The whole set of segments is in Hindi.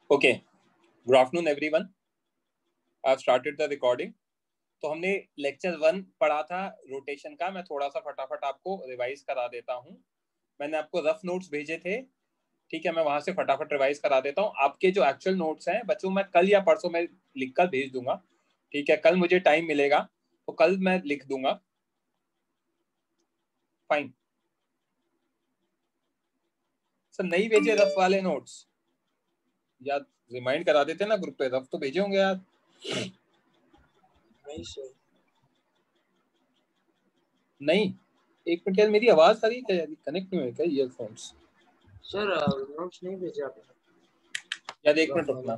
Okay, good afternoon everyone. I have started the recording. तो हमने लेक्चर 1 पढ़ा था रोटेशन का। मैं थोड़ा सा फटाफट आपको रिवाइज करा देता हूँ। मैंने आपको रफ नोट्स भेजे थे, ठीक है, मैं वहां से फटाफट रिवाइज करा देता हूँ। आपके जो एक्चुअल नोट्स हैं बच्चों, मैं कल या परसों में लिख कर भेज दूंगा, ठीक है। कल मुझे टाइम मिलेगा तो कल मैं लिख दूंगा, फाइन। सर नहीं भेजे रफ वाले नोट्स? यार रिमाइंड करा देते ना ग्रुप पे, रफ तो भेजे होंगे यार। नहीं सर। नहीं, एक मिनट यार, मेरी आवाज आ रही है क्या? कनेक्ट नहीं हुए क्या ईयरफोन्स? सर नोट्स नहीं भेजे आपने? यार एक मिनट रुकना।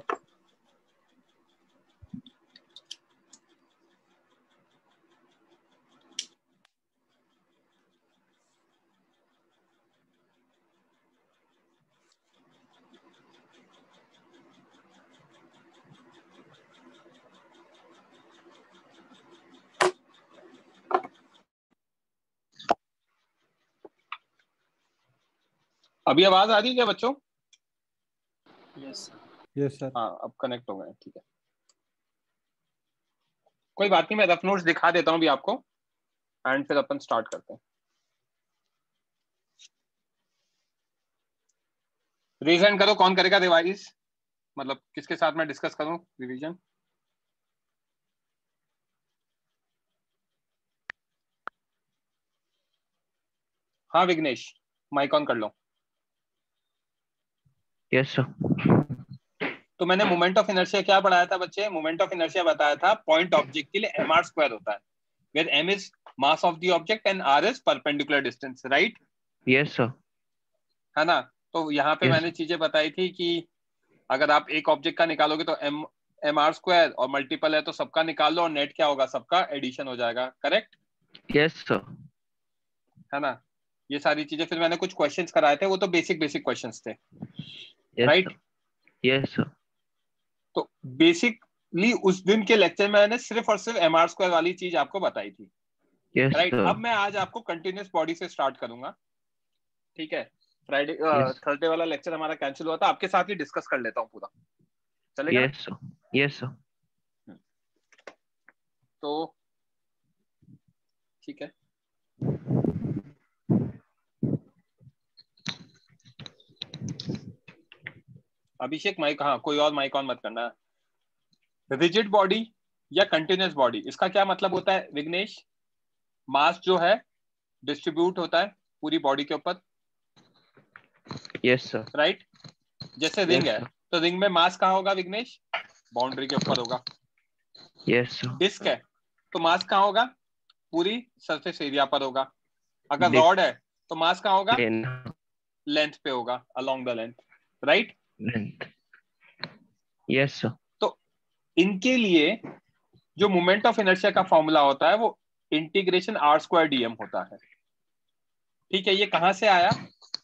अभी आवाज आ रही है क्या बच्चों? Yes sir. हाँ, अब कनेक्ट हो गए, ठीक है। कोई बात नहीं, मैं रफ नोट्स दिखा देता हूँ अभी आपको, एंड फिर अपन स्टार्ट करते हैं। रिवीजन करो, कौन करेगा रिवाइज? मतलब किसके साथ मैं डिस्कस करूं रिवीजन? हाँ विघ्नेश, माइक ऑन कर लो। Yes sir. तो मैंने मोमेंट ऑफ इनर्शिया क्या पढ़ाया था बच्चे? मोमेंट ऑफ इनर्शिया बताया था पॉइंट ऑब्जेक्ट के लिए mr² होता है, where m is mass of the object and r is perpendicular distance, right? Yes sir. है ना? तो यहाँ पे Yes, मैंने चीजें बताई थी कि अगर आप एक ऑब्जेक्ट का निकालोगे तो mr² और मल्टीपल है तो सबका निकाल लो, और नेट क्या होगा? सबका एडिशन हो जाएगा, करेक्ट? Yes sir. है ना? ये सारी चीजें फिर मैंने कुछ क्वेश्चंस कराए थे, वो तो बेसिक क्वेश्चंस थे, राइट? Yes sir. तो बेसिकली उस दिन के लेक्चर में मैंने सिर्फ और सिर्फ mr² वाली चीज आपको बताई थी, यस राइट? सर। अब मैं आज आपको कंटिन्यूअस बॉडी से स्टार्ट करूंगा, ठीक है। Friday Yes. थर्सडे वाला लेक्चर हमारा कैंसिल हुआ था, आपके साथ ही डिस्कस कर लेता हूँ पूरा, चलेगा ना? Yes sir. Yes sir. तो ठीक है, अभिषेक माइक, हाँ कोई और माइक ऑन मत करना। रिजिड बॉडी या कंटिन्यूअस बॉडी, इसका क्या मतलब होता है विघ्नेश? मास जो है डिस्ट्रीब्यूट होता है पूरी बॉडी के ऊपर, यस सर। राइट? जैसे रिंग यस है सर। तो रिंग में मास कहाँ होगा विघ्नेश? बाउंड्री के ऊपर होगा। Yes sir. डिस्क है तो मास कहाँ होगा? पूरी सरफेस एरिया पर होगा। अगर Disk रॉड है तो मास कहाँ होगा? plane लेंथ पे होगा, along the length, right? length. Yes sir. तो इनके लिए जो मोमेंट ऑफ इनर्शिया का फॉर्मूला होता है वो इंटीग्रेशन r² dm होता है, ठीक है। ये कहां से आया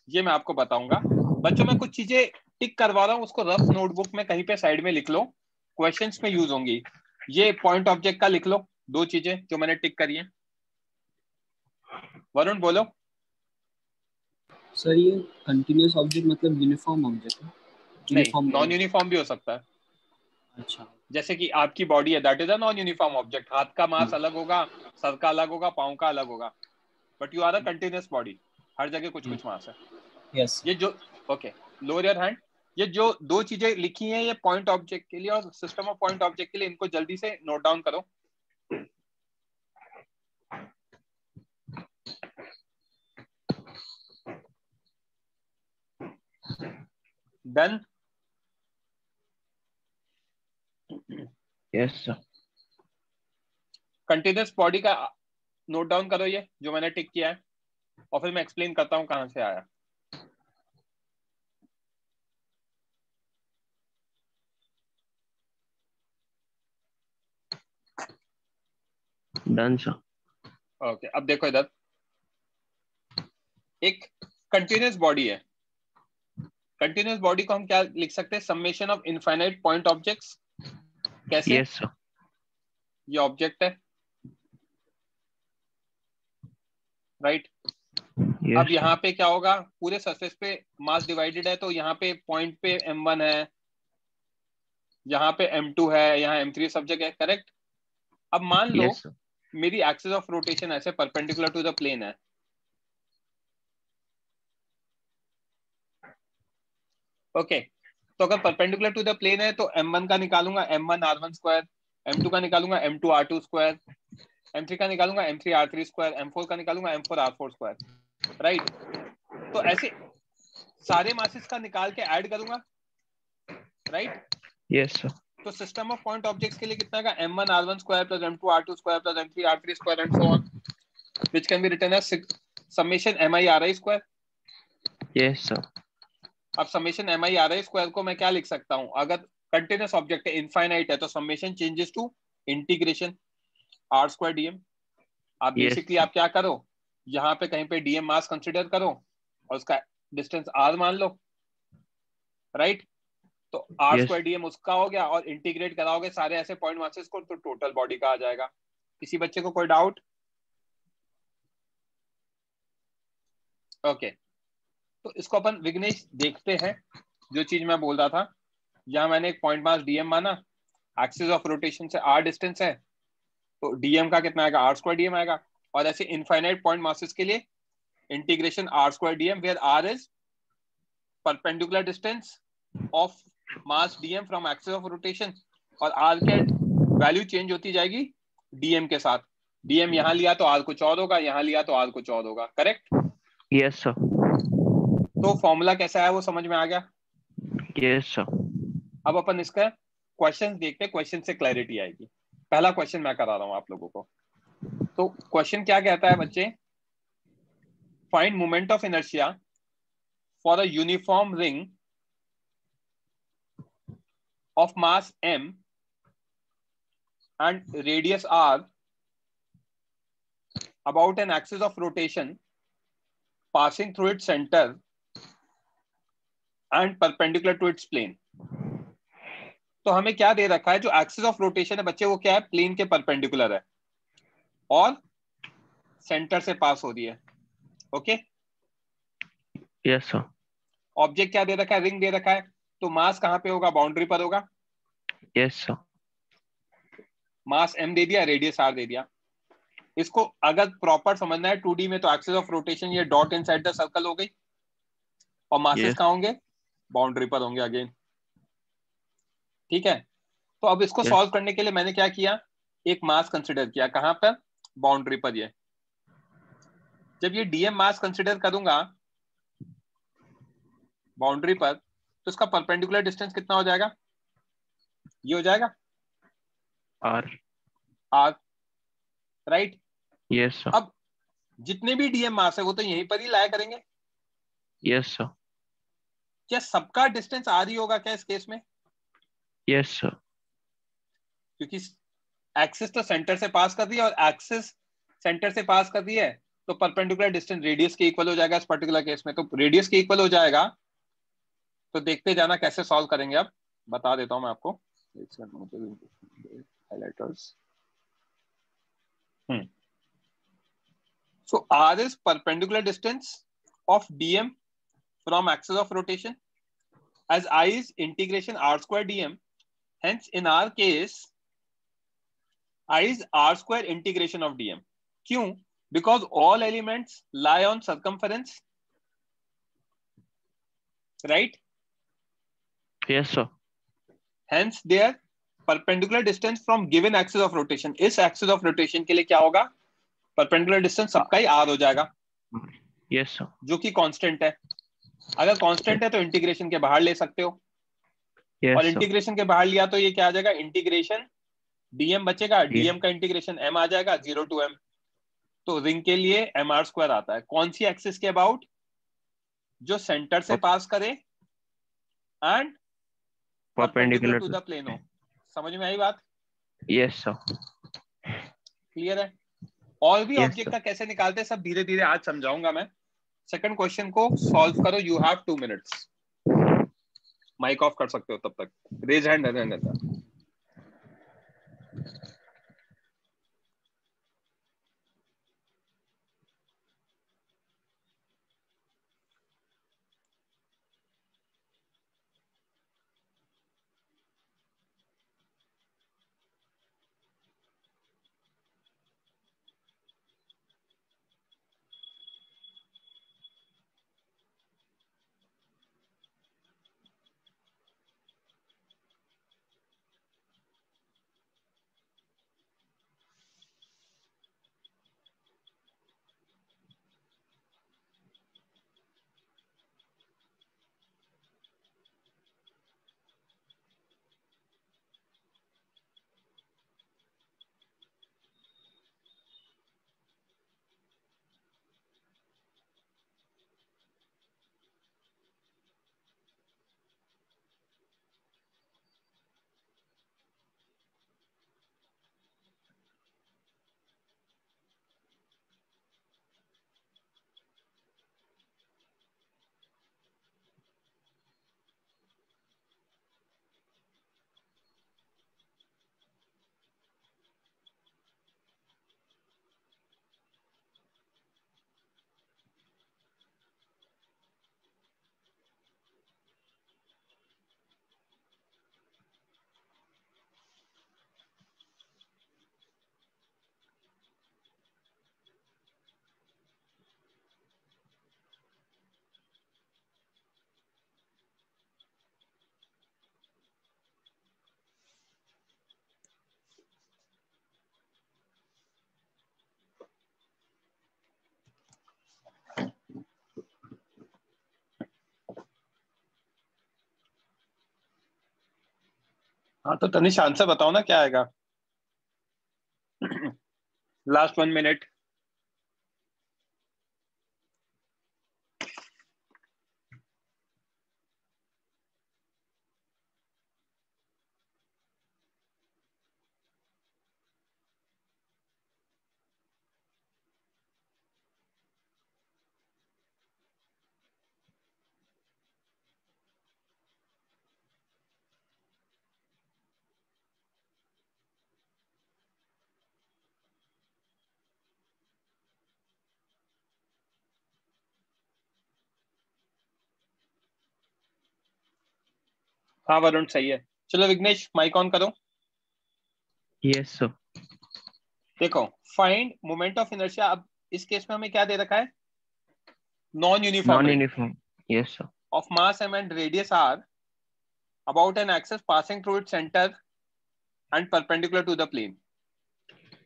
ये मैं आपको बताऊंगा। बच्चों मैं कुछ चीजें टिक करवा रहा हूँ, उसको रफ नोटबुक में कहीं पे साइड में लिख लो, क्वेश्चंस में यूज होंगी। ये पॉइंट ऑब्जेक्ट का लिख लो, दो चीजें जो मैंने टिक करी है। वरुण बोलो। सर ये कंटिन्यूअस ऑब्जेक्ट मतलब यूनिफॉर्म ऑब्जेक्ट है? नहीं, यूनिफॉर्म नॉन यूनिफॉर्म भी हो सकता है। अच्छा। जैसे कि आपकी बॉडी है, that is a non uniform object. हाथ का मास अलग होगा, सर का अलग होगा, पाँव का अलग होगा, but you are a continuous body, हर जगह कुछ कुछ मास है। यस। ये जो ओके, लोअर योर हैंड। ये जो दो चीजें लिखी हैं ये पॉइंट ऑब्जेक्ट के लिए और सिस्टम ऑफ पॉइंट ऑब्जेक्ट के लिए, इनको जल्दी से नोट डाउन करो। Done? Yes sir. Continuous body का नोट डाउन करो ये जो मैंने टिक किया है, और फिर मैं एक्सप्लेन करता हूं कहां से आया। Done sir. ओके, अब देखो इधर एक कंटिन्यूअस बॉडी है। कंटिन्यूअस बॉडी को हम क्या लिख सकते हैं? Summation of infinite point objects. कैसे? Yes sir. ये ऑब्जेक्ट है, राइट? अब यस यहाँ सर। पे क्या होगा? पूरे सरफेस पे मास डिवाइडेड है, तो यहाँ पे पॉइंट पे m1 है, यहाँ पे M2 है, यहाँ M3 सब जगह, करेक्ट। अब मान लो Yes, sir. मेरी एक्सिस ऑफ रोटेशन ऐसे परपेंडिकुलर टू द प्लेन है, ओके तो अगर परपेंडिकुलर टू द प्लेन है तो M1 का निकालूंगा M1 R1 स्क्वायर, M2 का निकालूंगा M2 R2 स्क्वायर, M3 का निकालूंगा M3 R3 स्क्वायर, M4 का निकालूंगा M4 R4 स्क्वायर, राइट। तो ऐसे सारे मासेस का निकाल के ऐड करूंगा, राइट। Yes, sir. तो सिस्टम ऑफ पॉइंट ऑब्जेक्ट्स के लिए कितना का M1 R1 square plus M2 R2 square plus M3 R3 square and so on, which can be written as summation Mi Ri square. Yes, sir. अब समेशन Mi Ri स्क्वायर को मैं क्या लिख सकता हूं, अगर कंटिन्यूस ऑब्जेक्ट है, इनफाइनाइट है, तो summation changes to integration R square dm। आप Yes, बेसिकली sir. आप क्या करो, यहाँ पे कहीं पे dm मास कंसीडर करो और उसका डिस्टेंस r मान लो, राइट। तो आर Yes. स्क्वायर डीएम उसका हो गया और इंटीग्रेट कराओगे सारे ऐसे पॉइंट मासेस को तो टोटल बॉडी का आ जाएगा। किसी बच्चे को कोई डाउट? ओके तो इसको अपन विघ्नेश देखते हैं। जो चीज मैं बोल रहा था, यहाँ मैंने एक पॉइंट मास डीएम माना, एक्सिस ऑफ रोटेशन से आर डिस्टेंस है, तो डीएम का कितना आएगा, आर स्क्वायर डीएम आएगा। और ऐसे इनफाइनाइट पॉइंट मासेस के लिए integration are square dm, where r is perpendicular distance of mass dm from axis of rotation, और आर के वैल्यू चेंज होती जाएगी डीएम के साथ। डीएम यहाँ लिया तो आर कुछ और होगा, यहाँ लिया तो आर कुछ और होगा, करेक्ट। Yes, sir. तो फॉर्मूला कैसा है वो समझ में आ गया। Yes, sir. अब अपन इसका क्वेश्चन देखते हैं, क्वेश्चन से क्लैरिटी आएगी। पहला क्वेश्चन मैं करा रहा हूं आप लोगों को। तो क्वेश्चन क्या कहता है बच्चे, find moment of inertia for a uniform ring of mass m and radius r about an axis of rotation passing through its center and perpendicular to its plane। तो हमें क्या दे रखा है, जो एक्सिस ऑफ रोटेशन है बच्चे वो क्या है, प्लेन के परपेंडिकुलर है और सेंटर से पास हो रही है, ओके। Yes, sir. ऑब्जेक्ट क्या दे रखा है, रिंग दे रखा है, तो मास कहां पे होगा, बाउंड्री पर होगा। Yes, sir. मास m दे दिया, रेडियस r दे दिया। इसको अगर प्रॉपर समझना है 2D में, तो एक्सिस ऑफ रोटेशन ये डॉट इनसाइड द सर्कल हो गई, और मासेस Yes. कहां होंगे, बाउंड्री पर होंगे अगेन, ठीक है। तो अब इसको Yes. सॉल्व करने के लिए मैंने क्या किया, एक मास कंसिडर किया, कहां पर, बाउंड्री पर। ये जब ये डीएम मास कंसिडर करूंगा बाउंड्री पर, तो इसका परपेंडिकुलर डिस्टेंस कितना हो जाएगा, ये हो जाएगा R. R, right. Yes, sir. अब जितने भी डीएम मास है वो तो यहीं पर ही लाया करेंगे। Yes, sir. क्या सबका डिस्टेंस आर ही होगा क्या इस केस में, Yes, sir. क्योंकि एक्सिस तो सेंटर से पास कर रही है, और एक्सिस सेंटर से पास कर रही है, तो परपेंडिकुलर डिस्टेंस रेडियस के इक्वल हो जाएगा इस पर्टिकुलर केस में। तो रेडियस के इक्वल हो जाएगा, तो देखते जाना कैसे सॉल्व करेंगे। अब बता देता हूं मैं आपको, highlighters. So R is perpendicular distance of dm from axis of rotation, as I is integration r square dm. Hence in our case I is r square integration of dm. क्यों? Because all elements lie on circumference, right? Yes, sir. Hence their perpendicular distance from given axis of rotation, इस axis of rotation के लिए क्या होगा, perpendicular distance सबका ही r हो जाएगा, Yes, sir. जो कि कांस्टेंट है। अगर कांस्टेंट है तो इंटीग्रेशन के बाहर ले सकते हो, Yes, और sir. इंटीग्रेशन के बाहर लिया तो ये क्या आ जाएगा, इंटीग्रेशन डीएम बचेगा, Yeah. डीएम का इंटीग्रेशन एम आ जाएगा, 0 टू एम। तो रिंग के लिए एम आर स्क्वायर आता है, कौन सी एक्सिस के अबाउट, जो सेंटर से पास करे and perpendicular Perpendicular to to. The plane हो। समझ में आई बात, Yes, sir. क्लियर है। और भी Yes, ऑब्जेक्ट sir. का कैसे निकालते हैं सब धीरे धीरे आज समझाऊंगा मैं। सेकंड क्वेश्चन को सॉल्व करो, you have 2 minutes. Mic off कर सकते हो तब तक, रेज हैंड रहने देता। हाँ तो तनिष आंसर बताओ ना क्या आएगा। Last 1 minute. हाँ वरुण सही है। चलो विघ्नेश माइक ऑन करो। Yes, sir. देखो, फाइंड मोमेंट ऑफ इनर्शिया। अब इस केस में हमें क्या दे रखा है? Non uniform ring Non-uniform. Yes, sir. Of mass m and radius r about an axis passing through its center and perpendicular to the plane।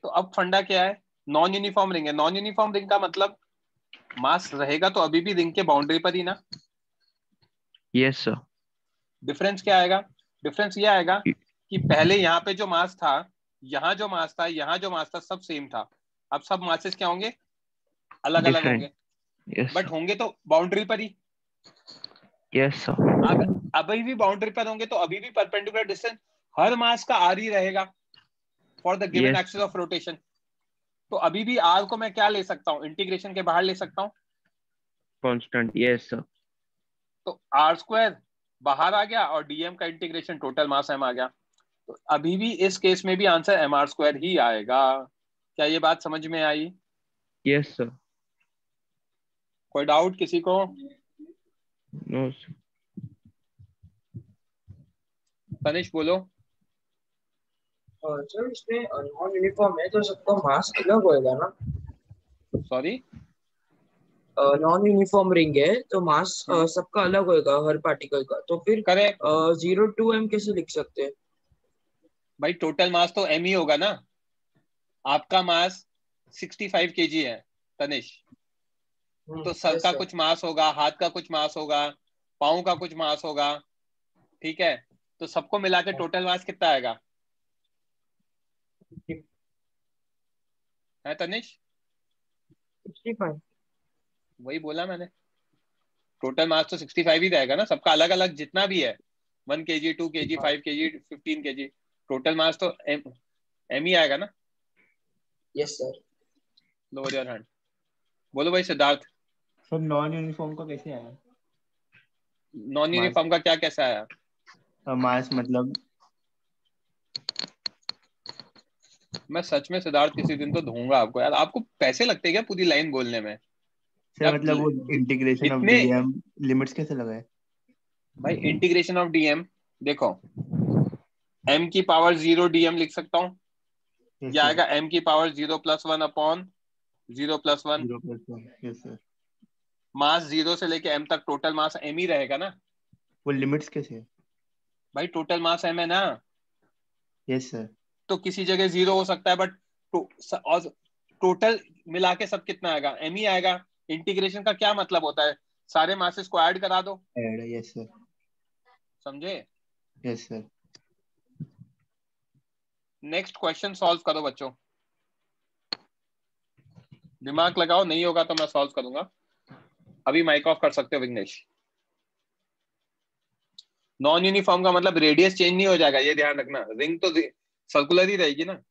तो अब फंडा क्या है? नॉन यूनिफॉर्म रिंग है। नॉन यूनिफॉर्म रिंग का मतलब मास रहेगा तो अभी भी रिंग के बाउंड्री पर ही ना। Yes, sir. डिफरेंस क्या आएगा? डिफरेंस ये आएगा कि पहले यहाँ पे जो मास था, यहाँ जो मास था, यहाँ जो मास था, सब सेम था। अब सब मासेस क्या होंगे? अलग अलग Different. होंगे, Yes, बट sir. होंगे तो बाउंड्री पर ही। Yes, sir. अगर अभी भी बाउंड्री पर होंगे तो अभी भी परपेंडिकुलर डिस्टेंस हर मास का आर ही रहेगा for the given Yes, axis of rotation. तो अभी भी आर को मैं क्या ले सकता हूँ? इंटीग्रेशन के बाहर ले सकता हूँ। constant. Yes, sir. तो आर स्क्वायर बाहर आ गया और डीएम का इंटीग्रेशन टोटल मास एम आ गया। तो अभी भी इस केस में भी आंसर एम आर स्क्वायर ही आएगा। क्या ये बात समझ में आई? Yes, sir. कोई डाउट किसी को? No, sir. तनिष बोलो। सर इसमें नॉन यूनिफॉर्म है तो सबका मास अलग होएगा ना? सॉरी, नॉन यूनिफॉर्म रिंग है तो मास सबका अलग होएगा हर पार्टिकल का, तो फिर करेक्ट। 0 to m कैसे लिख सकते हैं? भाई टोटल मास तो एम ही होगा ना। आपका मास 65 kg है तनिष, तो सर यस का सर। कुछ मास होगा, हाथ का कुछ मास होगा, पाँव का कुछ मास होगा, ठीक है? तो सबको मिला के टोटल मास कितना आएगा है तनिष? 65। वही बोला मैंने, टोटल मास तो 65 ही रहेगा ना सबका, अलग अलग जितना भी है। 1 kg, 2 kg, 5 kg, 15 kg, total mass तो एम ही आएगा ना। Yes sir. Lower your hand. बोलो भाई सिद्धार्थ। सर नॉन यूनिफॉर्म का कैसे आया? नॉन मास यूनिफॉर्म का क्या कैसा आया? मास मतलब मैं सच में सिद्धार्थ किसी दिन तो दूंगा आपको यार। आपको पैसे लगते हैं क्या पूरी लाइन बोलने में? सर आप मतलब वो इंटीग्रेशन ऑफ इतने, डीएम लिमिट्स कैसे लगाए? भाई इंटीग्रेशन ऑफ डीएम, देखो m की पावर 0 डीएम लिख सकता हूँ, यस या सर। आएगा m की power 0+1 upon 0+1। 0+1। Yes sir. Mass 0 से लेके m तक टोटल मास m ही रहेगा ना। वो लिमिट्स कैसे है? भाई टोटल मास m है ना, यस सर। तो किसी जगह 0 हो सकता है, बट और टोटल मिला के सब कितना आएगा? m ही आएगा। इंटीग्रेशन का क्या मतलब होता है? सारे मासेस को ऐड करा दो। ऐड। Yes sir. समझे? Yes sir. Next question solve करो बच्चों, दिमाग लगाओ, नहीं होगा तो मैं सॉल्व करूंगा। अभी माइक ऑफ कर सकते हो विघ्नेश। नॉन यूनिफॉर्म का मतलब रेडियस चेंज नहीं हो जाएगा, ये ध्यान रखना। रिंग तो सर्कुलर ही रहेगी ना।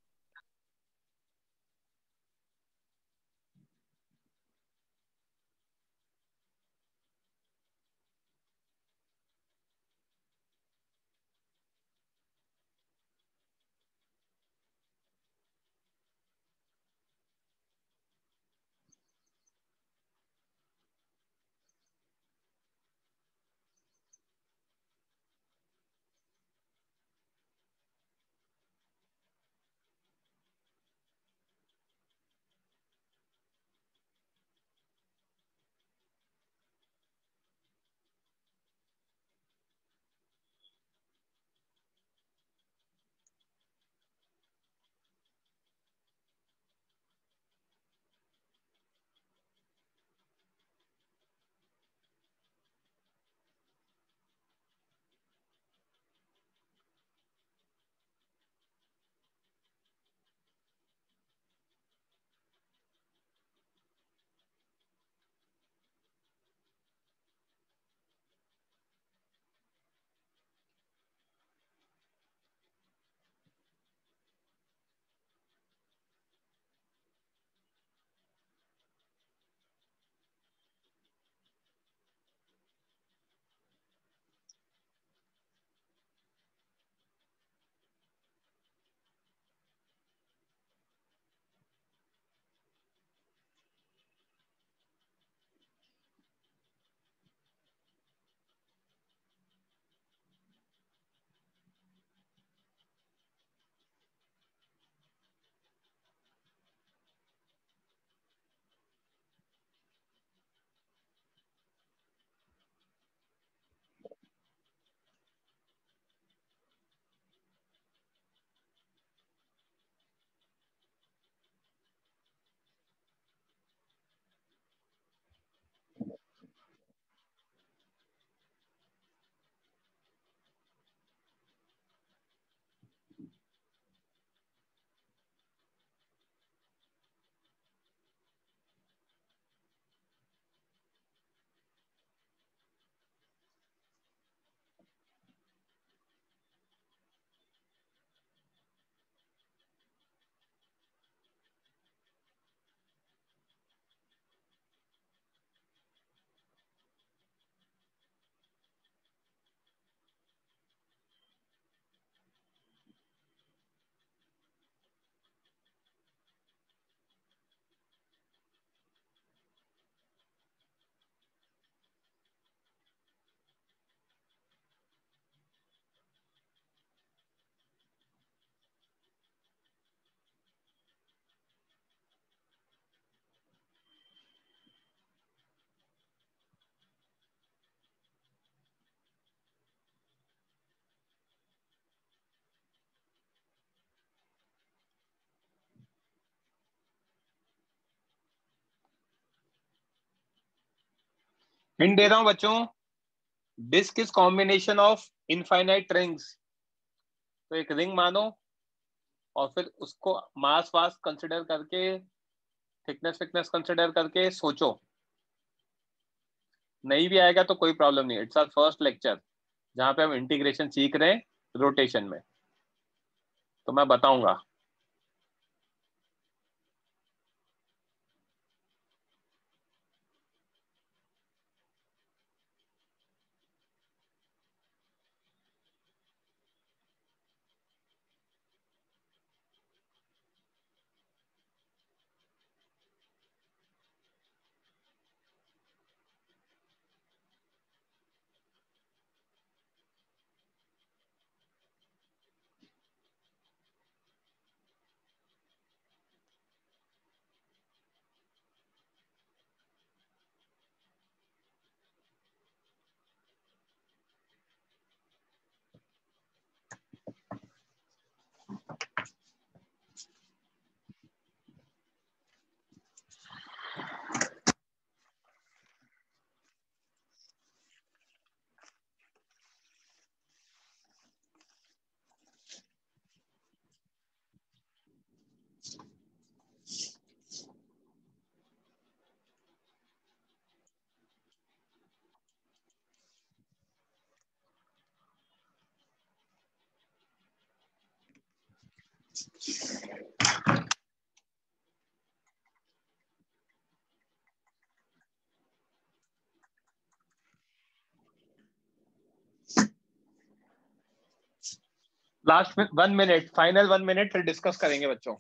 हिंट दे रहा हूं बच्चों, disc is combination of infinite rings. तो एक रिंग मानो और फिर उसको मास वास कंसिडर करके, थिकनेस फिकनेस कंसिडर करके सोचो। नहीं भी आएगा तो कोई प्रॉब्लम नहीं, इट्स आवर फर्स्ट लेक्चर जहां पे हम इंटीग्रेशन सीख रहे हैं रोटेशन में, तो मैं बताऊंगा। लास्ट 1 मिनट, फाइनल 1 मिनट, फिर डिस्कस करेंगे बच्चों।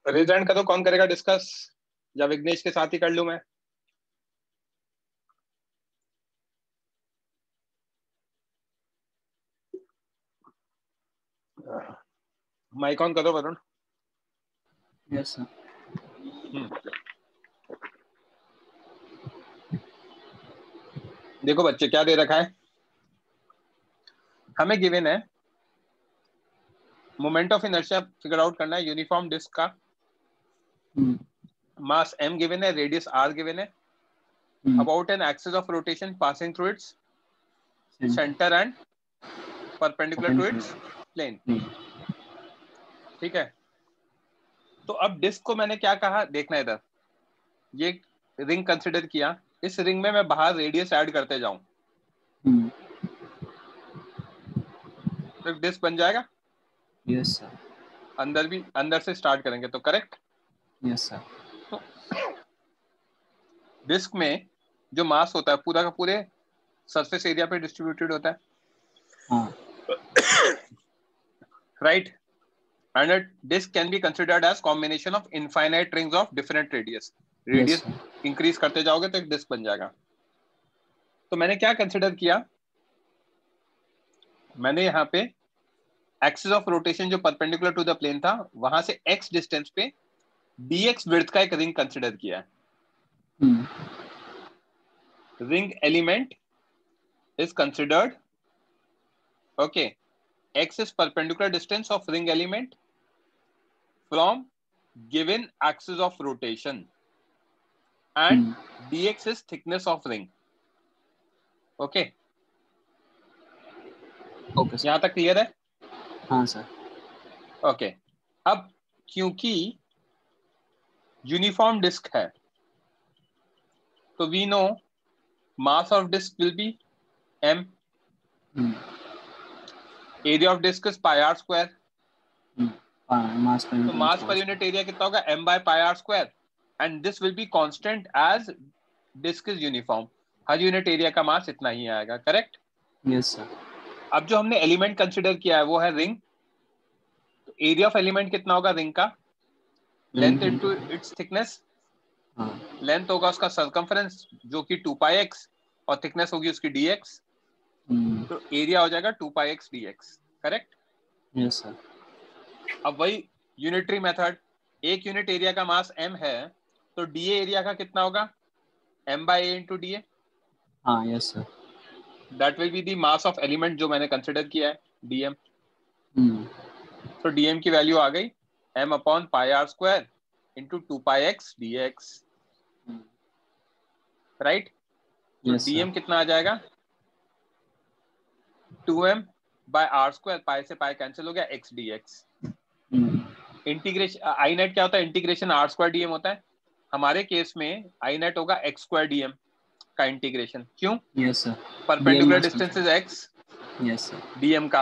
रिजल्ट करो, कौन करेगा डिस्कस, या विघ्नेश के साथ ही कर लूं मैं? माइक ऑन करो वरुण। Yes sir. देखो बच्चे, क्या दे रखा है हमें, गिवन है moment of inertia figure out करना है यूनिफॉर्म डिस्क का, मास m गिवन है, रेडियस r गिवन है, about an axis of rotation passing through its centre and perpendicular to its plane. ठीक है, तो अब डिस्क को मैंने क्या कहा, देखना इधर, ये रिंग कंसिडर किया, इस रिंग में मैं बाहर रेडियस ऐड करते जाऊं तो डिस्क बन जाएगा। Yes sir. अंदर भी, अंदर से स्टार्ट करेंगे तो करेक्ट। Yes sir. तो डिस्क में जो मास होता है पूरा का पूरे सरफेस एरिया पे डिस्ट्रीब्यूटेड होता है, right, and a disk can be considered as combination of infinite rings of different radius. Radius increase करते जाओगे तो एक डिस्क बन जाएगा। तो मैंने क्या कंसिडर किया, मैंने यहाँ पे एक्सिस ऑफ रोटेशन जो परपेंडिकुलर टू द प्लेन था वहां से x डिस्टेंस पे dx विड्थ का एक रिंग कंसिडर किया है। Ring element is considered, okay, x is perpendicular distance of ring element from given axis of rotation and dx is thickness of ring. Okay, okay sir. यहां तक क्लियर है? हाँ सर. ओके, अब क्योंकि यूनिफॉर्म डिस्क है तो we know mass of disc will be m, area of disc is pi r square, mass पर तो मास पर यूनिट एरिया कितना होगा m by pi r square and this will be constant as disc is uniform. हर यूनिट एरिया का मास इतना ही आएगा. करेक्ट? Yes sir. अब जो हमने एलिमेंट कंसिडर किया है वो है रिंग. तो एरिया ऑफ एलिमेंट कितना होगा रिंग का? Length into its thickness. Length होगा उसका सर्कमफरेंस जो कि 2πx और थिकनेस होगी उसकी dx. तो एरिया हो जाएगा 2πx dx. Correct? Yes sir. अब वही यूनिटरी मेथड, एक यूनिट एरिया का मास m है तो dA एरिया का कितना होगा? m by a into dA. हाँ yes sir. That will be the mass of element जो मैंने कंसिडर किया है dm. तो dm की वैल्यू आ गई m upon pi r square into 2πx dx. Right? तो Yes, sir. dm कितना आ जाएगा? 2m by r स्क्वायर, पाई से पाई कैंसिल हो गया, x dx. इंटीग्रेशन आई नेट क्या होता है? इंटीग्रेशन आर स्क्वायर डीएम होता है. हमारे केस में आई नेट होगा एक्स स्क्वायर डीएम का इंटीग्रेशन. क्यों? Yes sir. Perpendicular distance is x. Yes sir. DM का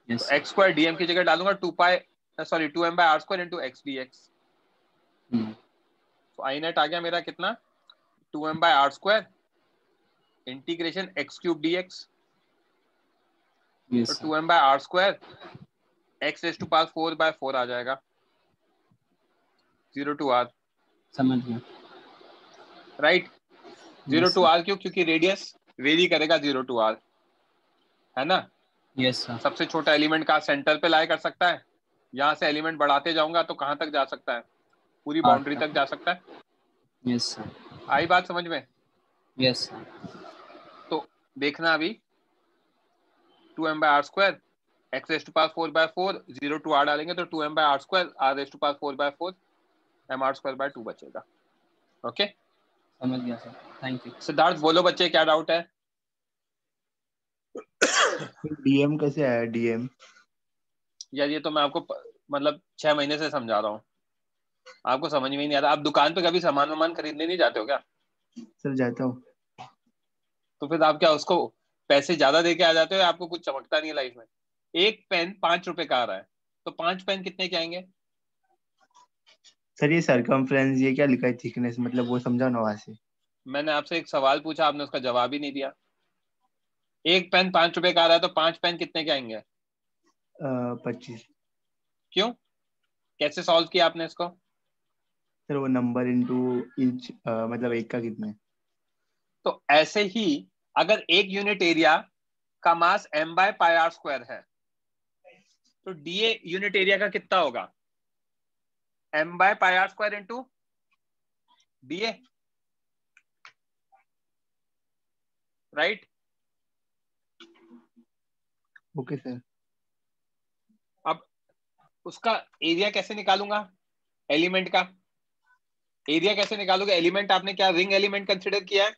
यस एक्स स्क्वायर डीएम की जगह डालूंगा 2m by r square into x dx. तो आई नेट आ गया मेरा कितना? 2m by r square integration x cube dx. तो 2m by r square x raised to power 4/4 आ जाएगा. 0 to r. समझ गया. राइट? 0 to r क्यों? क्योंकि रेडियस वेरी करेगा 0 to r, है ना? Yes sir. सबसे छोटा एलिमेंट का सेंटर पे लाई कर सकता है. यहाँ से एलिमेंट बढ़ाते जाऊंगा तो कहाँ तक जा सकता है? पूरी बाउंड्री तक जा सकता है. Yes sir. आई बात समझ में? Yes sir. तो देखना अभी 2m by r square x raised to power 4/4 0 to r डालेंगे तो 2m by r square r raised to power 4/4 m r square by 2 बचेगा. ओके, समझ गया सर. Thank you. सिद्धार्थ बोलो बच्चे क्या डाउट है? डीएम कैसे आया? डीएम यार ये तो मैं आपको मतलब 6 महीने से समझा रहा हूँ, आपको समझ में ही नहीं आता. आप दुकान पे कभी सामान खरीदने नहीं जाते हो क्या? सर जाता हूँ. तो फिर आप क्या उसको पैसे ज्यादा दे के आ जाते हो या आपको कुछ चमकता नहीं है लाइफ में? एक पेन 5 रुपए का आ रहा है तो 5 पेन कितने के आएंगे? सर ये सरकमफ्रेंस ये क्या लिखा है? थिकनेस मतलब वो समझाओ ना वहां से. मैंने आपसे एक सवाल पूछा, आपने उसका जवाब ही नहीं दिया. एक पेन 5 रुपए का आ रहा है तो 5 पेन कितने के आएंगे? 25. क्यों? कैसे सॉल्व किया आपने इसको? सर वो नंबर इनटू इंच मतलब एक का कितना है. तो ऐसे ही अगर एक यूनिट एरिया का mass m by pi r square है तो dA यूनिट एरिया का कितना होगा? m by pi r square into dA. Right? Okay sir. अब उसका एरिया कैसे निकालूंगा? एलिमेंट का एरिया कैसे निकालूंगा? एलिमेंट आपने क्या रिंग एलिमेंट कंसिडर किया है?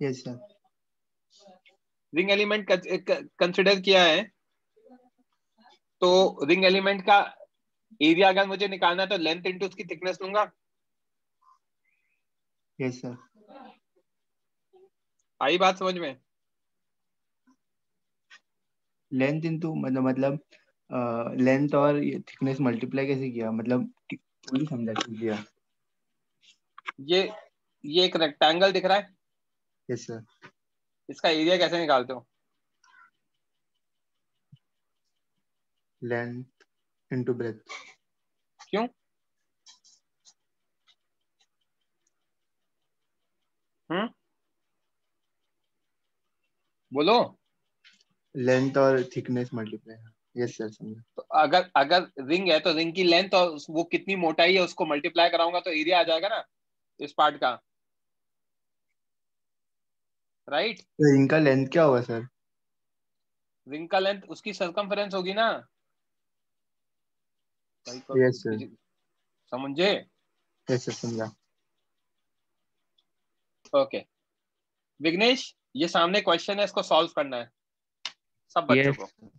Yes sir. Ring element consider किया है तो रिंग एलिमेंट का एरिया अगर मुझे निकालना है तो लेंथ इंटू उसकी थिकनेस लूंगा. Yes sir. आई बात समझ में? लेंथ इनटू मतलब लेंथ और थिकनेस मल्टीप्लाई कैसे किया? मतलब पूरी समझा दिया. ये एक रेक्टेंगल दिख रहा है, यस सर. इसका एरिया कैसे निकालते हो? Length into breadth. क्यों? बोलो. लेंथ और थिकनेस मल्टीप्लाई. यस सर समझा. तो अगर रिंग है तो रिंग की लेंथ और वो कितनी मोटाई है उसको मल्टीप्लाई कराऊंगा तो एरिया आ जाएगा ना इस पार्ट का. राइट। तो इनका लेंथ क्या होगा सर? रिंग का लेंथ उसकी सर्कमफेरेंस होगी ना भाई को, यस सर, समझे? यस सर, समझा। ओके विघ्नेश, ये सामने क्वेश्चन है, इसको सॉल्व करना है सब बच्चों यस को।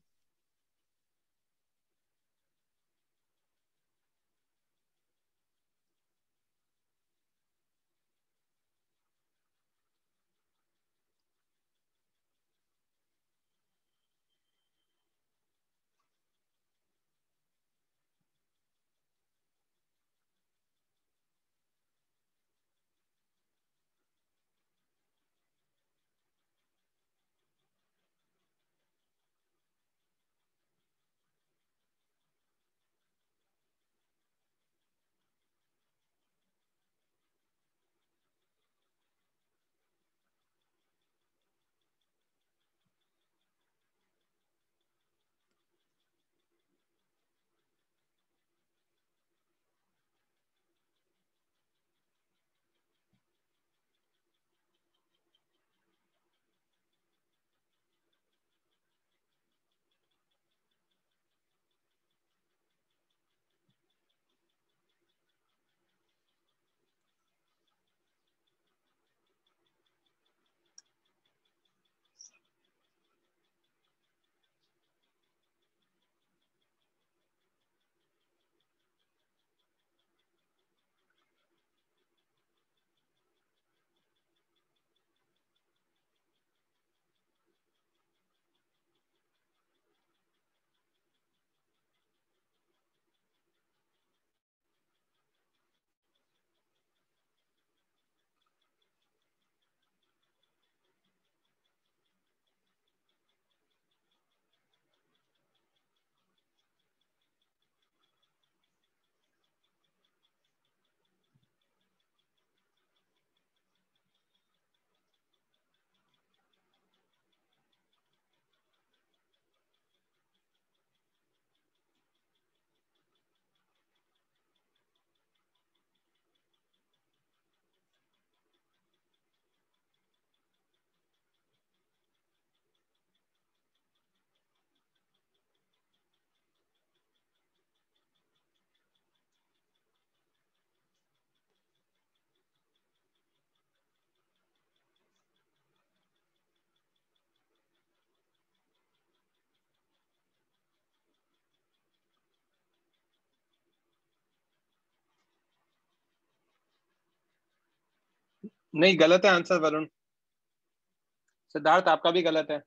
नहीं गलत है आंसर वरुण। सिद्धार्थ आपका भी गलत है।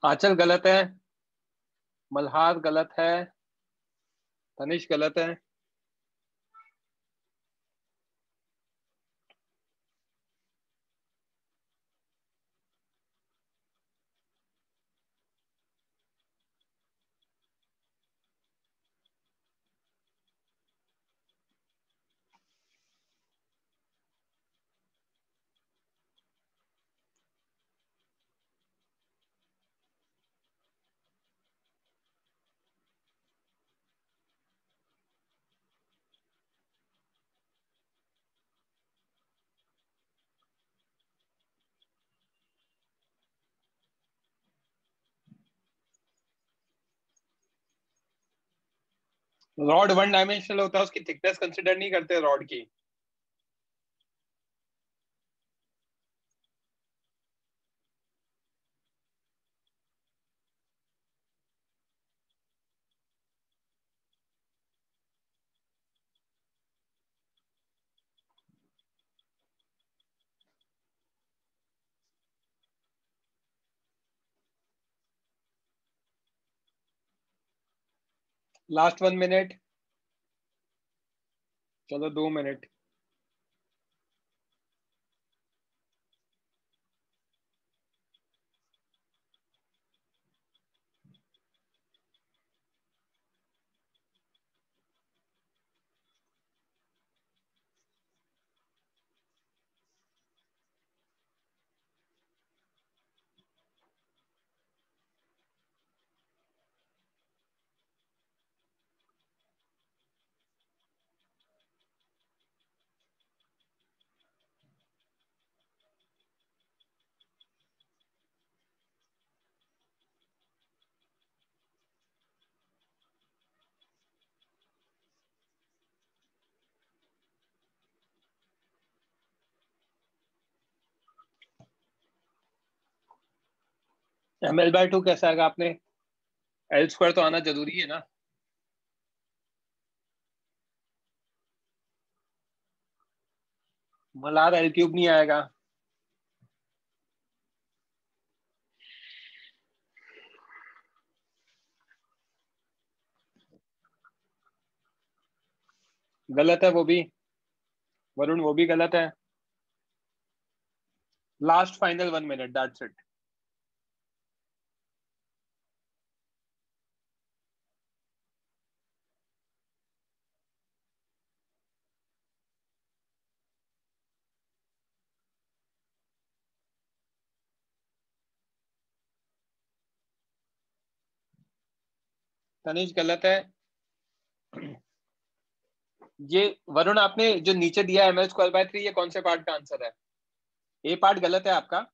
आंचल गलत है, मल्हार गलत है, तनिष गलत है। रॉड वन डायमेंशनल होता है, उसकी थिकनेस कंसिडर नहीं करते रॉड की। लास्ट 1 मिनट, चलो 2 मिनट। ml/2 कैसा आएगा आपने? एल स्क्वायर तो आना जरूरी है ना। मलार एल क्यूब नहीं आएगा। गलत है वो भी, वरुण वो भी गलत है। Last final 1 minute, that's it. Tanish गलत है। ये वरुण आपने जो नीचे दिया ml²/3, ये कौन से पार्ट का आंसर है? ए पार्ट गलत है आपका।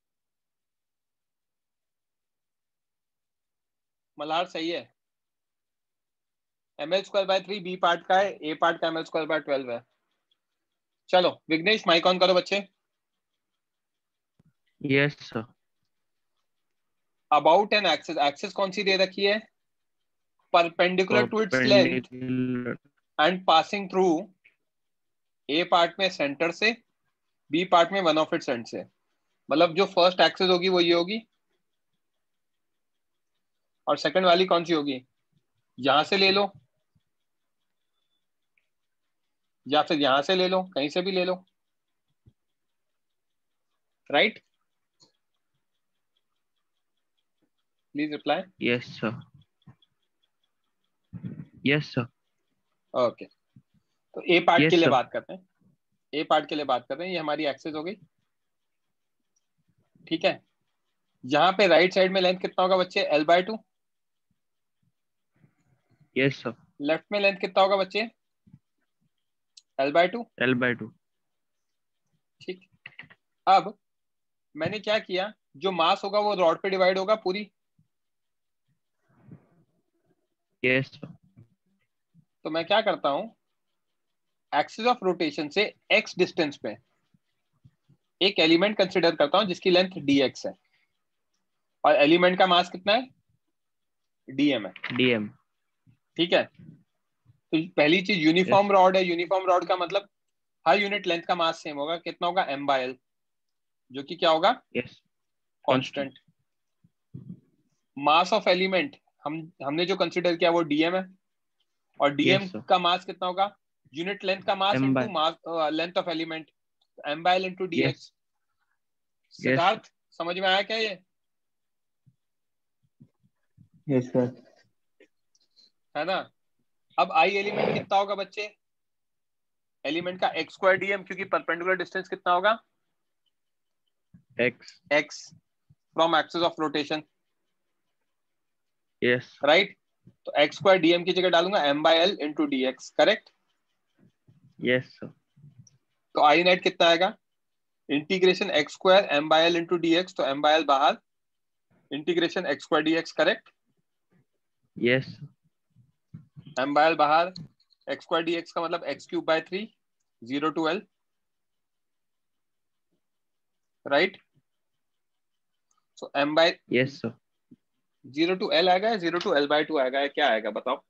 मल्हार सही है। ml²/3 बी पार्ट का है, ए पार्ट का ml²/12 है। चलो विघ्नेश माइक ऑन करो बच्चे। Yes sir. About an axis, axis कौन सी दे रखी है? Perpendicular to its length and passing through, a part में सेंटर से, बी पार्ट में वन ऑफ इट्स एंड से। मतलब जो फर्स्ट एक्सिस होगी वो ये होगी, और सेकंड वाली कौन सी होगी? यहां से ले लो या फिर यहां से ले लो, कहीं से भी ले लो, right? Please reply. Yes sir. Yes sir. Okay, तो ए पार्ट Yes, के लिए sir. बात करते हैं। ए पार्ट के लिए बात करते हैं, ये हमारी एक्सिस हो गई, ठीक है। यहाँ पे राइट साइड में लेंथ कितना होगा बच्चे? l/2। Yes sir. लेफ्ट में लेंथ कितना होगा बच्चे? l/2। L/2। ठीक। अब मैंने क्या किया, जो मास होगा वो रॉड पे डिवाइड होगा पूरी। Yes sir. तो मैं क्या करता हूं, एक्सिस ऑफ रोटेशन से x डिस्टेंस पे एक एलिमेंट कंसिडर करता हूं जिसकी लेंथ dx है, और एलिमेंट का मास कितना है? dm है। DM। ठीक है। तो पहली चीज यूनिफॉर्म रॉड है। यूनिफॉर्म रॉड का मतलब हर यूनिट लेंथ का मास सेम होगा। कितना होगा? m/l, जो कि क्या होगा? Yes. Constant. Mass of element हमने जो कंसिडर किया वो dm है, और dm Yes, sir. का मास कितना होगा? यूनिट लेंथ का mass M into by- mass length of element, m/l into dx। Yes. Siddharth समझ में आया क्या ये? Yes sir. है ना। अब आई एलिमेंट कितना होगा बच्चे? एलिमेंट का x² dm, क्योंकि परपेंडिकुलर डिस्टेंस कितना होगा? X। x from axis of rotation, yes. Right? तो x² dm की जगह डालूंगा m/l into dx, correct? Yes sir. तो आई नेट कितना आएगा? Integration x² m/l into dx, तो m/l बाहर, integration x² dx, correct? Yes. m/l बाहर, एक्स स्क्वायर डी एक्स का मतलब x cube by 3, 0 to L, right. So m by Yes, sir. 0 to L आएगा या 0 to L by 2 आएगा या क्या आएगा बताओ?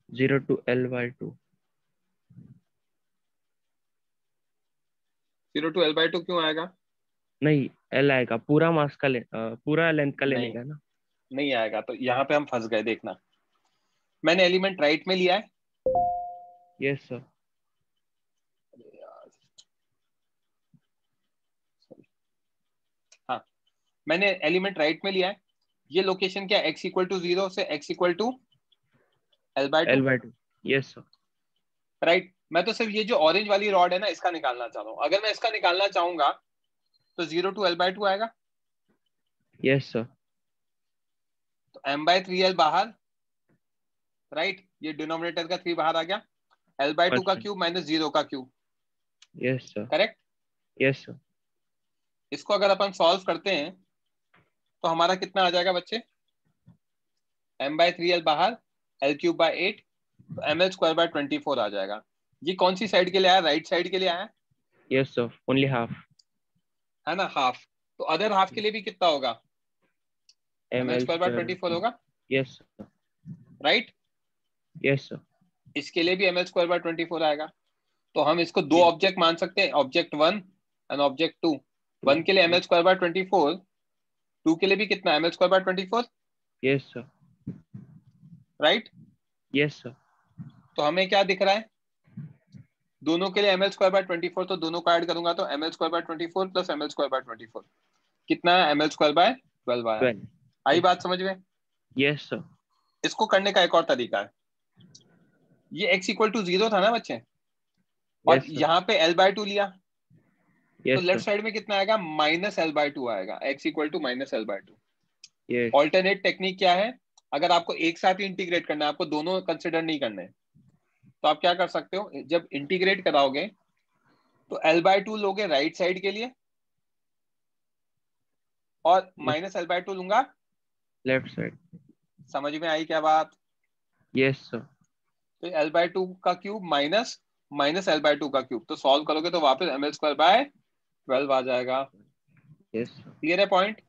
0 to L by 2. 0 to L by 2 क्यों आएगा? नहीं, L आएगा, पूरा मास का पूरा लेंथ का लेने नहीं का ना। नहीं आएगा, तो यहाँ पे हम फंस गए। देखना, मैंने एलिमेंट राइट में लिया है। Yes, sir. हाँ, मैंने एलिमेंट राइट में लिया है। ये लोकेशन क्या, x इक्वल टू 0 से x equal to L by 2, L by 2. Yes, sir. Right. मैं तो सिर्फ ये जो ऑरेंज वाली रॉड है ना, इसका निकालना चाह रहा हूँ। अगर मैं इसका निकालना चाहूंगा तो 0 to L by 2 आएगा, Yes, sir. तो m by 3L बाहर, राइट। ये डिनोमिनेटर का 3 बाहर आ गया, L by 2 का Perfect. क्यूब माइनस 0 का cube, Yes, sir. Correct. Yes, sir. इसको अगर अपन सॉल्व करते हैं तो हमारा कितना आ जाएगा बच्चे? m by 3L बाहर, L क्यूब बाय 8, तो ml स्क्वायर बाय 24 आ जाएगा। ये कौन सी साइड के लिए आया? राइट साइड के लिए आया Yes, sir. Only half. है ना, हाफ। तो अदर हाफ के लिए भी कितना होगा? ml ML square bye square. 24 होगा, Yes, sir. Right. Yes, sir. इसके लिए भी ml स्क्वायर बाय 24 आएगा। तो हम इसको दो Yes. ऑब्जेक्ट मान सकते हैं, ऑब्जेक्ट 1 एंड ऑब्जेक्ट 2। 1 के लिए ml स्क्वायर बाय 24, 2 के लिए भी कितना, ml square bye 24, Yes, sir. Right. Yes, sir. तो हमें क्या दिख रहा है? दोनों के लिए ml स्क्वायर बाय 24, तो दोनों को ऐड करूंगा तो ml square bye 24 plus ml square bye 24 कितना है? ml स्क्वायर बाय 12 आया। 12. आई बात समझ में? Yes, sir. इसको करने का एक और तरीका है। ये x इक्वल टू 0 था ना बच्चे, और Yes, sir. यहाँ पे L बाय 2 लिया, तो Yes, लेफ्ट sir. साइड में कितना आएगा? माइनस L बाय 2 आएगा, x equal to minus L by 2। Yes. Alternate technique क्या है? अगर आपको एक साथ ही इंटीग्रेट करना है, आपको दोनों कंसिडर नहीं करने, तो आप क्या कर सकते हो? जब इंटीग्रेट कराओगे तो L बाय 2 लोगे राइट साइड के लिए, और माइनस L बाय 2 लूंगा Left side. समझ में आई क्या बात? Yes, sir. तो L बाय 2 का cube minus minus L by 2 का क्यूब, तो सॉल्व करोगे तो वापस ml स्क्वायर बाय 12 आ जाएगा। Yes, sir. क्लियर है पॉइंट?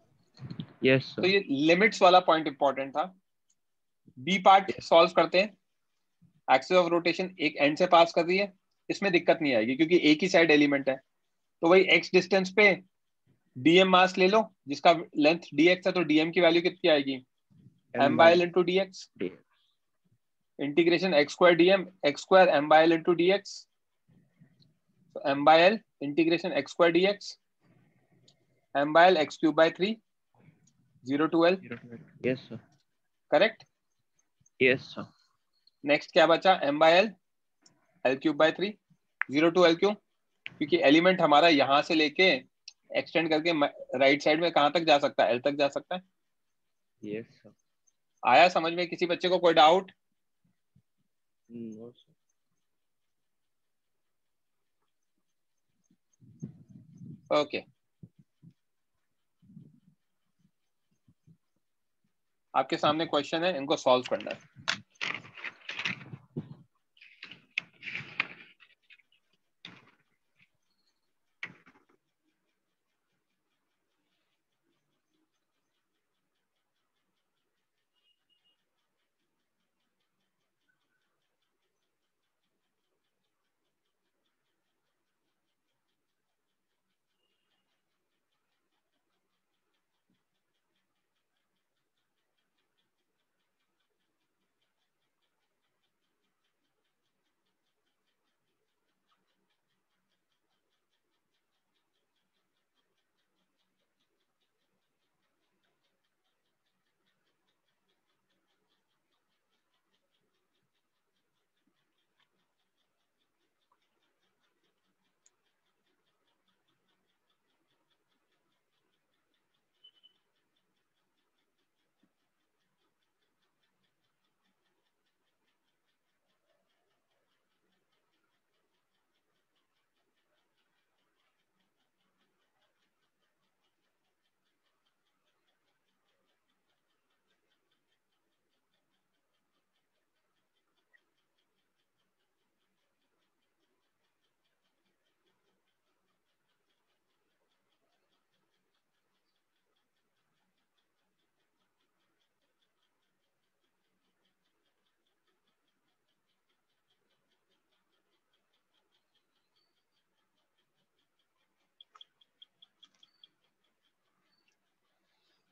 Yes, तो sir. ये लिमिट्स वाला पॉइंट इंपॉर्टेंट था। बी पार्ट सॉल्व करते हैं। एक्सिस ऑफ रोटेशन एक एंड से पास कर रही है, इसमें दिक्कत नहीं आएगी क्योंकि एक ही साइड एलिमेंट है। तो वही x डिस्टेंस पे dm मास ले लो जिसका लेंथ dx है, तो dm की वैल्यू कितनी आएगी? m by l into dx, dx. Integration x square dm, x square m by l into dx, तो m by l integration x square dx, m by l x cube by 3, 0 to L, 0 to L. Yes, sir. Correct. Yes, sir. Next क्या बचा? m by l, l cube by 3, 0 to L। क्यों? क्योंकि एलिमेंट हमारा यहां से लेके एक्सटेंड करके राइट साइड में कहां तक जा सकता है? L तक जा सकता है। Yes, sir. आया समझ में? किसी बच्चे को कोई डाउट? No, sir. ओके, आपके सामने क्वेश्चन है, इनको सॉल्व करना है।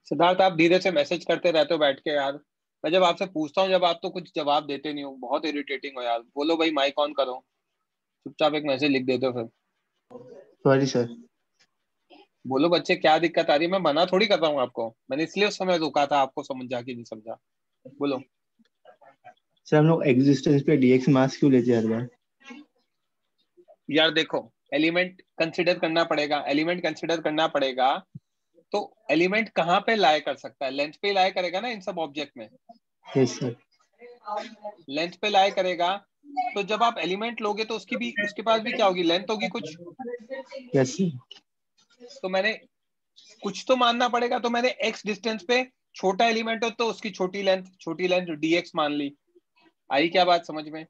सिद्धार्थ आप धीरे से मैसेज करते रहते हो बैठ के यार। मैं जब आपसे पूछता हूँ जब आप तो कुछ जवाब देते नहीं हो, बहुत इरिटेटिंग हो यार। बोलो भाई माइक ऑन करो, चुपचाप एक मैसेज लिख देते हो फिर। Sorry sir. बोलो बच्चे क्या दिक्कत आ रही है, मैं मना थोड़ी कर रहा हूँ आपको, मैंने इसलिए उस समय रोका था आपको, समझा कि नहीं समझा। बोलो। सर हम लोग एग्जिस्टेंस पे डीएक्स मास क्यों लेते हैं हर बार? यार देखो, एलिमेंट कंसिडर करना पड़ेगा, एलिमेंट कंसिडर करना पड़ेगा। तो एलिमेंट कहाँ पे लाई कर सकता है? लेंथ पे लाई करेगा ना इन सब ऑब्जेक्ट में। Yes sir. लेंथ पे लाई करेगा। तो जब आप एलिमेंट लोगे तो उसकी भी, उसके पास भी क्या होगी, लेंथ होगी कुछ। Yes sir. तो मैंने कुछ तो मानना पड़ेगा, तो मैंने एक्स डिस्टेंस पे छोटा एलिमेंट हो तो उसकी छोटी लेंथ डीएक्स मान ली। आई क्या बात समझ में?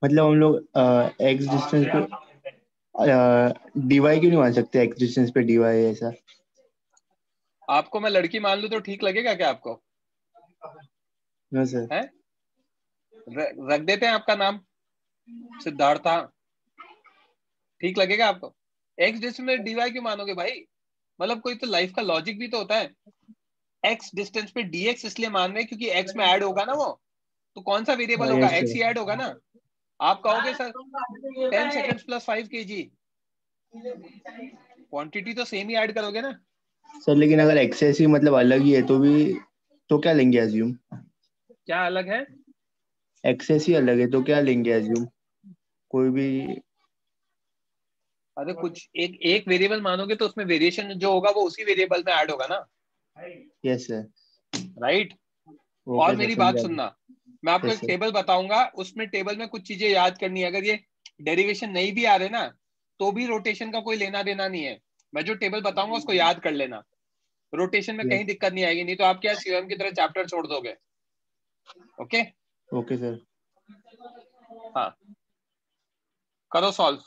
मतलब हम लोग एक्स डिस्टेंस पे डीवाई क्यों नहीं मान सकते? एक्स डिस्टेंस पे डीवाई ऐसा? आपको मैं लड़की मान लूं तो ठीक लगेगा क्या आपको? No sir. है रख देते हैं आपका नाम सिद्धार्था, ठीक लगेगा आपको? एक्स डिस्टेंस में डीवाई क्यों मानोगे भाई? मतलब कोई तो लाइफ का लॉजिक भी तो होता है। एक्स डिस्टेंस पे डीएक्स इसलिए मान रहे हैं क्योंकि एक्स में ऐड होगा ना वो, तो कौन सा वेरिएबल होगा? Yes X sir. ही ऐड होगा ना। आप कहोगे sir 10 seconds plus 5 kg, quantity तो सेम ही ऐड करोगे ना। सर लेकिन अगर एक्सेस ही मतलब अलग ही है तो भी, तो क्या लेंगे एज्यूम? क्या अलग है? एक्सेस ही अलग है तो क्या लेंगे एज्यूम? कोई भी। अरे कुछ एक एक वेरिएबल मानोगे तो उसमें वेरिएशन जो होगा वो उसी वेरिएबल में ऐड होगा ना। Yes sir. राइट। और ओके सर मेरी बात समझा। सुनना, मैं आपको यस एक सर। टेबल बताऊंगा, उसमें टेबल में कुछ चीजें याद करनी है। अगर ये डेरिवेशन नहीं भी आ रहे ना तो भी रोटेशन का कोई लेना देना नहीं है। मैं जो टेबल बताऊंगा उसको याद कर लेना, रोटेशन में कहीं दिक्कत नहीं आएगी, नहीं तो आप क्या सीओएम की तरह चैप्टर छोड़ दोगे। ओके। Okay sir. हाँ, करो सॉल्व।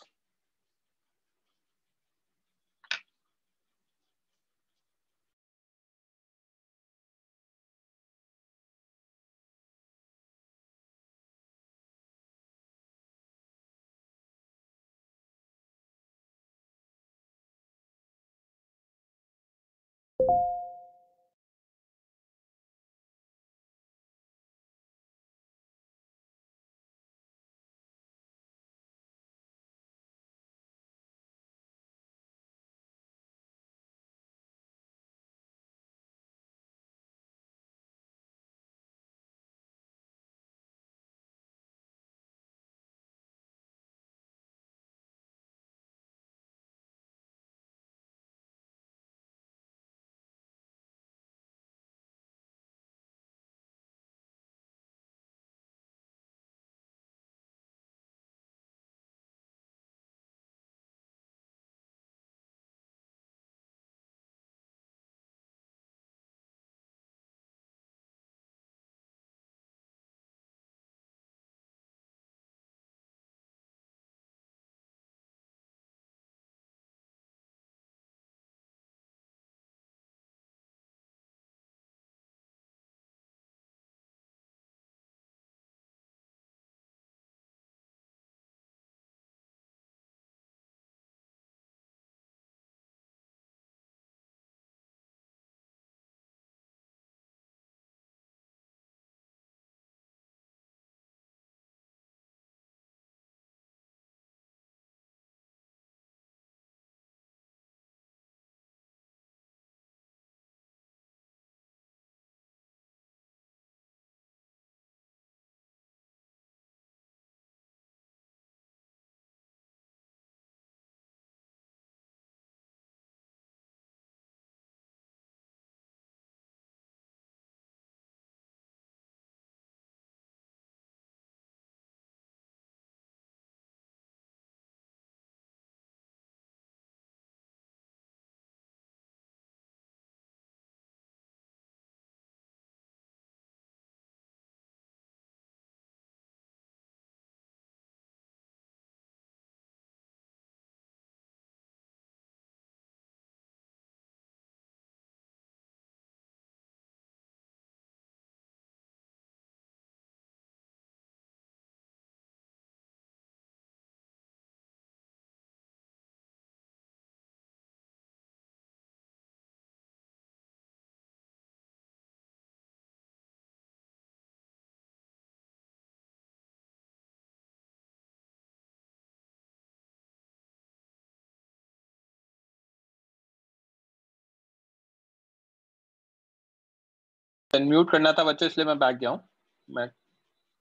अनम्यूट करना था बच्चों, इसलिए मैं बैक गया हूँ। मैं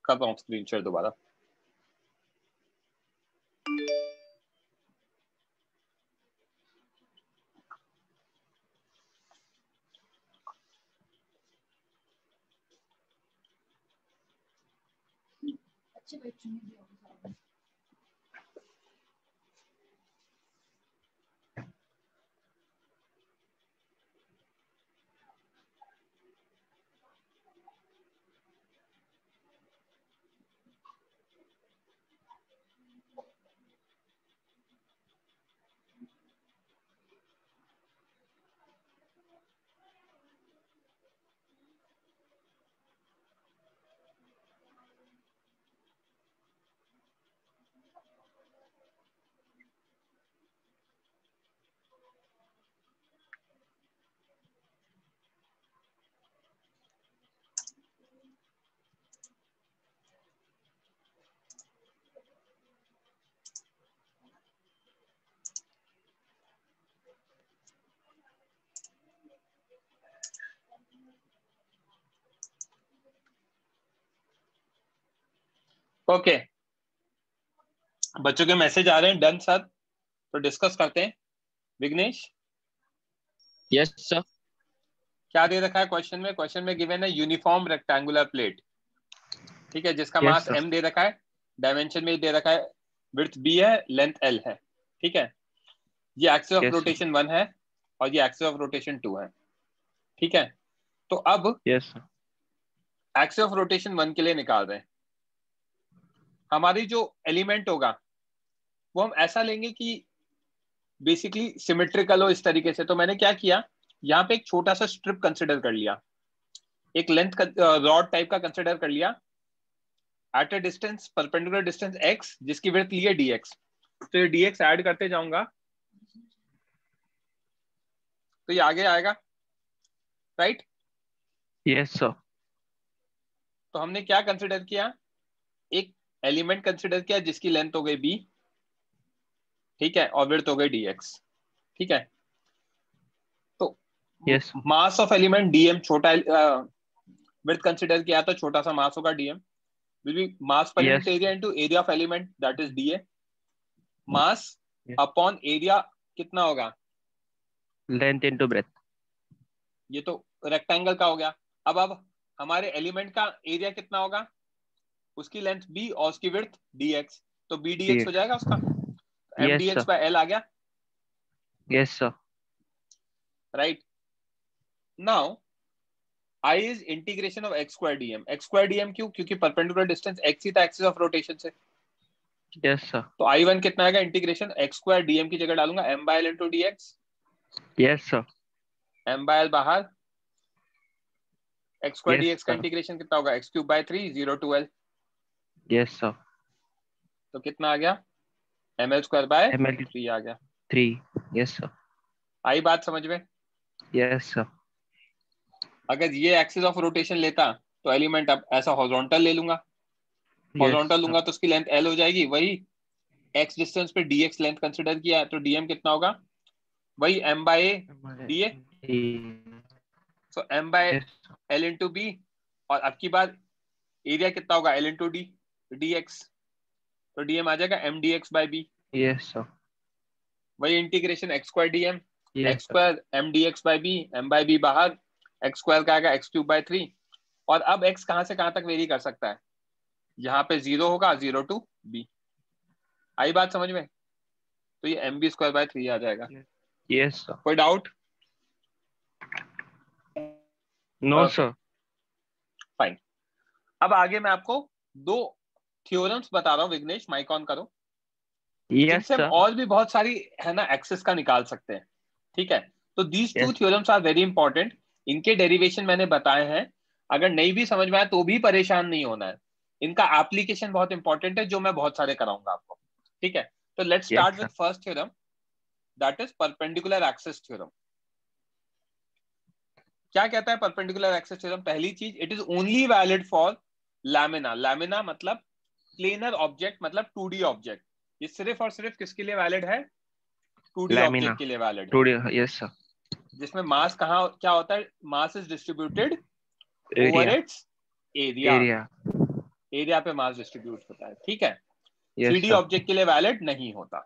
कर रहा हूँ स्क्रीन शेयर दोबारा। ओके, बच्चों के मैसेज आ रहे हैं, डन सर। तो डिस्कस करते हैं। Vignesh, yes sir. क्या दे रखा है क्वेश्चन में? क्वेश्चन में गिवन है यूनिफॉर्म रेक्टेंगुलर प्लेट, ठीक है, जिसका Yes, मास sir. m दे रखा है, डायमेंशन में दे रखा है, विड्थ b है, लेंथ l है, ठीक है। ये axis of Yes, sir. Rotation 1 है और ये एक्सिस ऑफ रोटेशन 2 है, ठीक है। तो अब yes sir. Axis of rotation 1 के लिए निकाल रहे हैं। हमारी जो एलिमेंट होगा वो हम ऐसा लेंगे कि बेसिकली सिमेट्रिकल हो इस तरीके से। तो मैंने क्या किया, यहाँ पे एक छोटा सा स्ट्रिप कंसिडर कर लिया, एक लेंथ रॉड टाइप का कंसिडर कर लिया at a distance, perpendicular distance x, जिसकी विड्थ ली है dx। तो ये dx ऐड करते जाऊंगा तो ये आगे आएगा, राइट। Yes sir. तो हमने क्या कंसिडर किया, एक एलिमेंट कंसिडर किया जिसकी लेंथ हो गई b, ठीक है, और विड्थ हो गई dx, ठीक है। तो yes mass of element dm, छोटा विड्थ कंसिडर किया तो छोटा सा मास होगा dm, will be mass per unit Yes. area into area of element, that is dA। mass Yes. upon area कितना होगा, लेंथ इनटू ब्रेथ। ये तो रेक्टेंगल का हो गया। अब हमारे एलिमेंट का एरिया कितना होगा, उसकी लेंथ b और उसकी विड्थ dx, तो b dx हो जाएगा उसका, m Yes, dx sir. by l आ गया, yes sir. Right. Now I is integration of x square dm। x square dm क्यों? क्योंकि परपेंडिकुलर डिस्टेंस x ही था एक्सिस ऑफ रोटेशन से। Yes sir. तो I1 कितना आएगा, इंटीग्रेशन x स्क्वायर dm की जगह डालूंगा m by l into dx, yes sir. m by l बाहर, x स्क्वायर Yes, dx का sir. इंटीग्रेशन कितना होगा, x cube by 3, 0 to l। Yes sir. तो कितना आ गया, ml स्क्वायर बाय ml 3 आ गया। 3। Yes sir. आई बात समझ में? Yes sir. अगर ये एक्सिस ऑफ रोटेशन लेता तो एलिमेंट अब ऐसा हॉरिजॉन्टल ले लूंगा, हॉरिजॉन्टल लूंगा तो उसकी लेंथ l हो जाएगी, वही x डिस्टेंस पे dx लेंथ कंसीडर किया तो dm कितना होगा, वही m by a dA, so m by l into b, और अब की बार एरिया कितना होगा l into d dx, तो dm आ जाएगा m dx by b। Yes sir. वही integration x square dm, yes x square m dx by b, m by b बाहर, x स्क्वायर का आएगा x cube by 3। और अब x कहां से कहां तक वेरी कर सकता है, यहाँ पे 0 होगा, 0 to b। आई बात समझ में? तो ये mb स्क्वायर बाय 3 आ जाएगा। Yes sir. कोई डाउट? No sir. फाइन। अब आगे मैं आपको दो थ्योरम्स बता रहा हूँ, विघ्नेश माइक ऑन करो, यस जिनसे हम सर। और भी बहुत सारी है ना एक्सेस का निकाल सकते हैं, ठीक है। तो these two Yes. Theorems are very important, इनके डेरिवेशन मैंने बताए हैं, अगर नहीं भी समझ में आए तो भी परेशान नहीं होना है, इनका एप्लीकेशन बहुत इंपॉर्टेंट है जो मैं बहुत सारे कराऊंगा आपको, ठीक है। तो let's start Yes, with first theorem, that is perpendicular axis theorem. क्या कहता है परपेंडिकुलर एक्सिस थ्योरम? पहली चीज, it is only valid for lamina. Lamina मतलब प्लेनर ऑब्जेक्ट, मतलब 2D ऑब्जेक्ट। ये सिर्फ और सिर्फ किसके लिए वैलिड है? 2D Lamina. ऑब्जेक्ट के लिए वैलिड है, 2D। Yes sir. जिसमें मास कहाँ क्या होता है, mass is distributed over area it's area, area area पे मास डिस्ट्रीब्यूट होता है, ठीक है। यस 3D सर ऑब्जेक्ट के लिए वैलिड नहीं होता,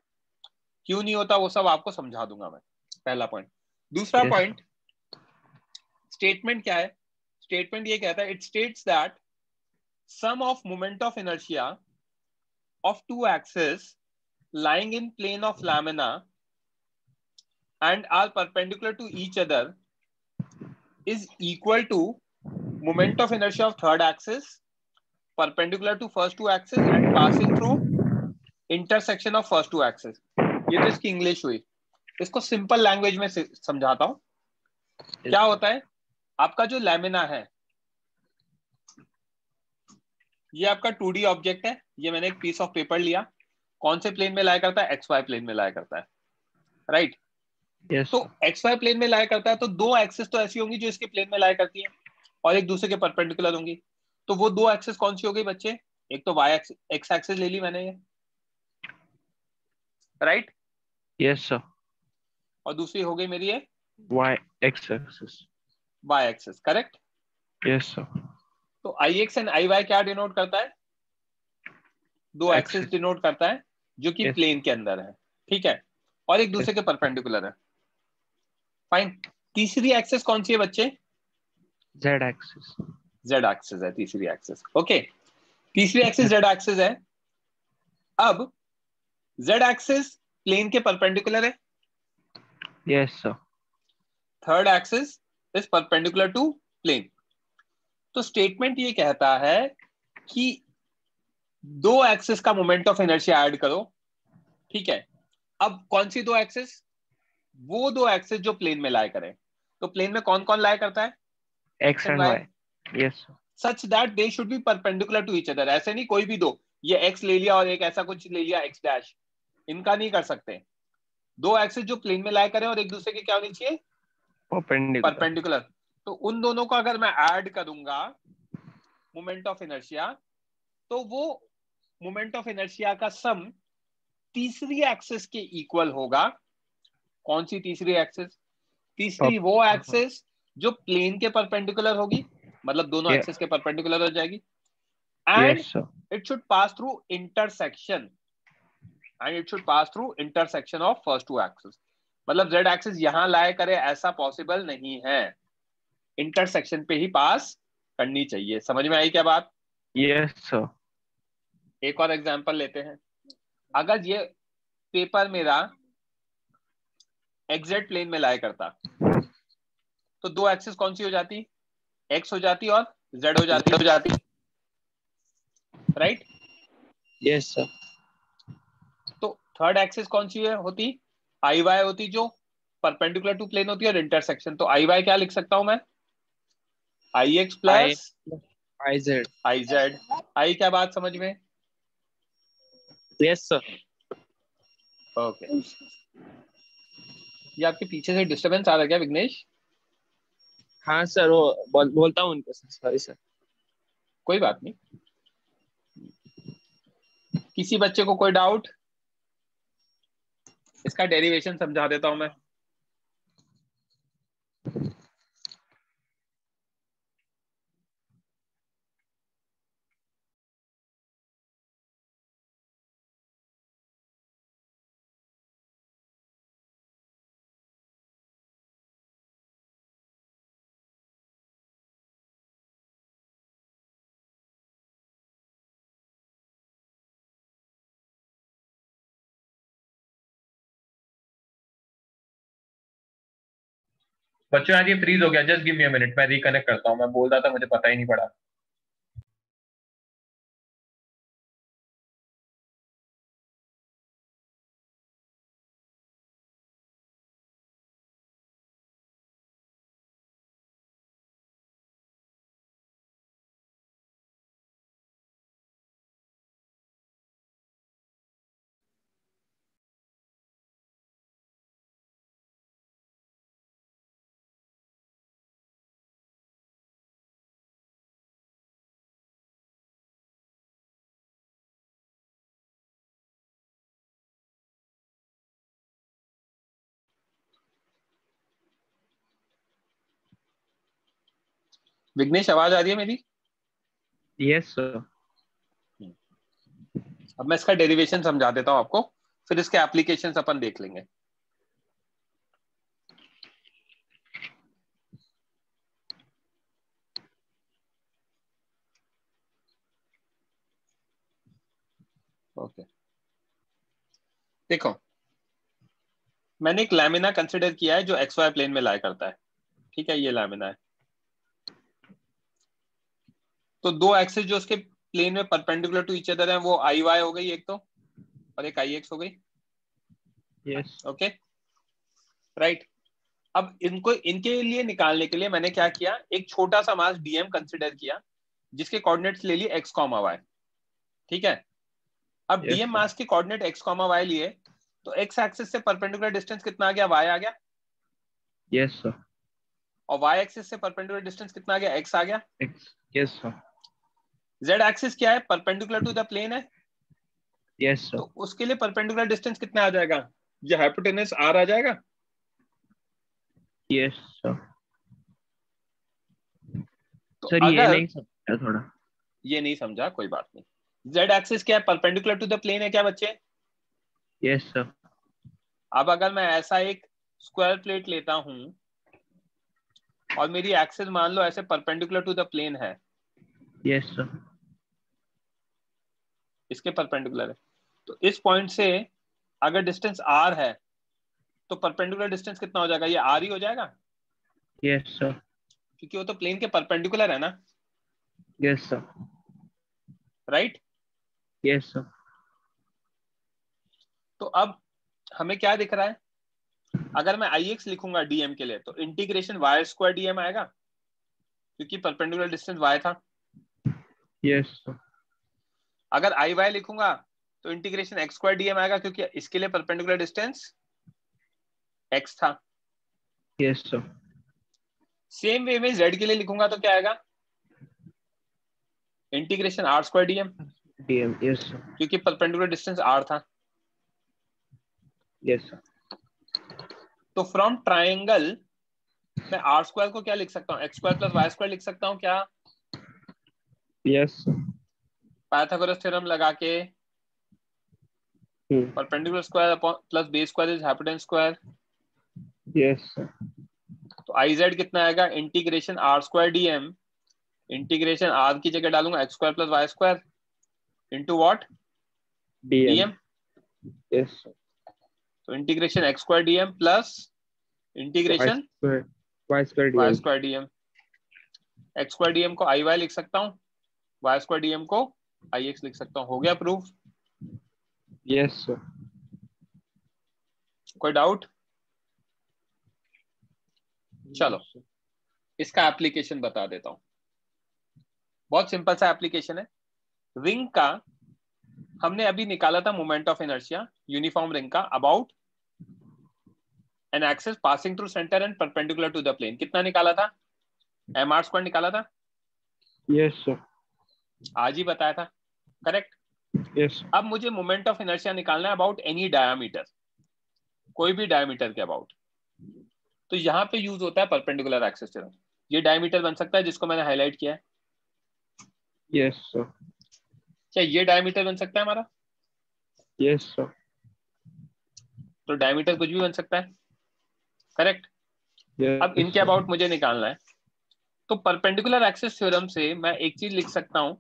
क्यों नहीं होता वो सब आपको समझा दूंगा मैं, पहला पॉइंट। दूसरा यस पॉइंट, स्टेटमेंट क्या है? स्टेटमेंट ये कहता है, it states that sum of moment of inertia of two axes lying in plane of lamina and are perpendicular to each other is equal to moment of inertia of third axis perpendicular to first two axes and passing through intersection of first two axes। ये तो इसकी इंग्लिश हुई। इसको सिंपल लैंग्वेज में समझाता हूं। क्या होता है, आपका जो लैमिना है, ये आपका 2D ऑब्जेक्ट है। ये मैंने एक पीस ऑफ पेपर लिया, कौन से प्लेन में लाया करता है? XY प्लेन में लाया करता है, राइट? यस तो XY प्लेन में लाया करता है, तो दो एक्सिस तो ऐसी होंगी जो इसके प्लेन में लाया करती है और एक दूसरे के परपेंडिकुलर होंगी। तो वो दो एक्सिस कौन सी हो गई बच्चे? एक तो वाई एक्स एक्सिस ले ली मैंने ये, राइट? यस सर और दूसरी हो गई मेरी ये Y X axis Y axis, correct? Yes sir तो IX एंड IY क्या डिनोट करता है? दो एक्सिस एक्सिस डिनोट करता है जो कि यस प्लेन के अंदर है, ठीक है, और एक दूसरे के परपेंडिकुलर है, फाइन। तीसरी एक्सिस कौन सी है बच्चे? जेड एक्सिस Z एक्सिस है तीसरी एक्सिस, ओके। तीसरी एक्सिस Z एक्सिस है। अब Z एक्सिस प्लेन के परपेंडिकुलर है, yes sir third axis is perpendicular to plane. तो स्टेटमेंट ये कहता है कि दो एक्सिस का मोमेंट ऑफ इनर्शिया ऐड करो, ठीक है। अब कौन सी दो एक्सिस? वो दो एक्सिस जो प्लेन में लाया करें। तो प्लेन में कौन कौन लाया करता है? X and Y yes such that they should be perpendicular to each other. ऐसे नहीं कोई भी दो, ये एक्स ले लिया और एक ऐसा कुछ ले लिया एक्स डैश, इनका नहीं कर सकते। दो एक्सिस जो प्लेन में लाया करें और एक दूसरे के क्या होनी चाहिए? Perpendicular perpendicular. तो उन दोनों को अगर मैं ऐड करूंगा मोमेंट ऑफ इनर्शिया, तो वो मोमेंट ऑफ इनर्शिया का सम तीसरी एक्सिस के इक्वल होगा। कौन सी तीसरी एक्सिस? तीसरी वो एक्सिस जो प्लेन के परपेंडिकुलर होगी, मतलब दोनों एक्सिस के परपेंडिकुलर हो जाएगी, and yes sir it should pass through intersection, and it should pass through intersection of first two axis. मतलब जेड एक्सिस यहां लाए करे ऐसा पॉसिबल नहीं है, इंटरसेक्शन पे ही पास करनी चाहिए। समझ में आई क्या बात? यस सर एक और एग्जांपल लेते हैं। अगर ये पेपर मेरा एग्जैक्ट प्लेन में लाया करता, तो दो एक्सिस कौन सी हो जाती? एक्स हो जाती और जेड हो जाती, राइट? यस सर तो थर्ड एक्सिस कौन सी है होती? आई वाई होती, जो परपेंडिकुलर टू प्लेन होती है, और इंटरसेक्शन। तो आई वाई क्या लिख सकता हूं मैं? I X I plus I Z I Z. आई क्या बात समझ में? Yes sir okay. ये आपके पीछे से डिस्टरबेंस आ रहा है क्या विघ्नेश? हाँ सर वो बोलता हूँ उनको सर सॉरी सर कोई बात नहीं। किसी बच्चे को कोई डाउट? इसका डेरिवेशन समझा देता हूं मैं। बच्चों आज ये फ्रीज हो गया, just give me a minute, मैं रिकनेक्ट करता हूँ। मैं बोल रहा था, मुझे पता ही नहीं पड़ा। विघ्नेश आवाज आ रही है मेरी? Yes sir. अब मैं इसका डेरिवेशन समझा देता हूं आपको, फिर इसके एप्लीकेशंस अपन देख लेंगे। ओके देखो, मैंने एक लैमिना कंसिडर किया है जो एक्स वाई प्लेन में लाई करता है। ठीक है, ये लैमिना है। तो दो एक्सिस जो उसके प्लेन में परपेंडिकुलर टू ईच अदर है वो आई वाई हो गई एक तो, और एक आई एक्स हो गई। यस। Okay right. अब इनको इनके लिए निकालने के लिए मैंने क्या किया, एक छोटा सा मास डीएम कंसिडर किया जिसके कोऑर्डिनेट्स ले लिए एक्स कॉमा वाई। ठीक है, अब Yes, डीएम sir. मास के कोऑर्डिनेट एक्स कॉमा वाई लिए, तो एक्स एक्सिस से परपेंडिकुलर डिस्टेंस कितना आ गया, वाई आ गया, यस सर। और वाई एक्सिस से परपेंडिकुलर डिस्टेंस कितना आ गया, एक्स आ गया। Yes sir. जेड एक्सिस क्या है, परपेंडिकुलर टू द प्लेन है, यस सर। तो उसके लिए परपेंडिकुलर डिस्टेंस कितना आ जाएगा, ये हाइपोटेनस आर आ जाएगा। Yes sir. तो सर ये अगर नहीं समझा थोड़ा। ये नहीं समझा, कोई बात नहीं। जेड एक्सिस क्या है, परपेंडिकुलर टू द प्लेन है क्या बच्चे? Yes sir. अब अगर मैं ऐसा एक स्क्वायर प्लेट लेता हूं और मेरी एक्सिस मान लो ऐसे परपेंडिकुलर टू द प्लेन है, यस सर। इसके परपेंडिकुलर है, तो इस पॉइंट से अगर डिस्टेंस आर है तो परपेंडिकुलर डिस्टेंस कितना हो जाएगा, ये आर ही हो जाएगा, यस सर। क्योंकि वो तो प्लेन के परपेंडिकुलर है ना। Yes sir. Right. Yes sir. तो अब हमें क्या दिख रहा है, अगर मैं आई एक्स लिखूंगा डीएम के लिए तो इंटीग्रेशन वाई स्क्वायर डीएम आएगा, क्योंकि परपेंडिकुलर डिस्टेंस वाई था। Yes sir. अगर आई वाई लिखूंगा तो इंटीग्रेशन एक्स स्क्वायर डीएम आएगा, क्योंकि इसके लिए परपेंडिकुलर डिस्टेंस एक्स था। Yes sir. सेम वे में जेड के लिए लिखूंगा तो क्या आएगा, integration are square dm, dm. Yes sir. क्योंकि परपेंडिकुलर डिस्टेंस आर था। Yes sir. तो फ्रॉम ट्राइंगल मैं आर स्क्वायर को क्या लिख सकता हूँ, X square plus Y square लिख सकता हूँ क्या, यस सर। पाइथागोरस थ्योरम लगा के, perpendicular square plus base square is hypotenuse square. Yes sir. तो आई जेड कितना आएगा, integration are square dm, integration R की जगह डालूंगा X square plus Y square into what, dm. Yes sir. तो integration X square dm plus integration Y square Y dm. Square dm. X square dm को आई वाई लिख सकता हूँ, वाई स्क्वायर डीएम को आई एक्स लिख सकता हूँ। हो गया प्रूफ? Yes sir. कोई डाउट? चलो इसका एप्लीकेशन बता देता हूं, बहुत सिंपल सा एप्लीकेशन है। रिंग का हमने अभी निकाला था moment of inertia, uniform ring का about an axis passing through centre and perpendicular to the plane. कितना निकाला था, एम आर स्क्वायर निकाला था। Yes sir. आज ही बताया था, करेक्ट। यस। अब मुझे मोमेंट ऑफ इनर्शिया निकालना है अबाउट एनी डायमीटर, कोई भी डायमीटर के अबाउट। तो यहाँ पे यूज होता है परपेंडिकुलर एक्सिस थ्योरम। ये डायमीटर बन सकता है जिसको मैंने हाईलाइट किया है। Yes sir. क्या ये डायमीटर बन सकता है हमारा? Yes sir. तो डायमीटर कुछ भी बन सकता है, करेक्ट। अब इनके अबाउट मुझे निकालना है, तो परपेंडिकुलर एक्सिस थ्योरम से मैं एक चीज लिख सकता हूं,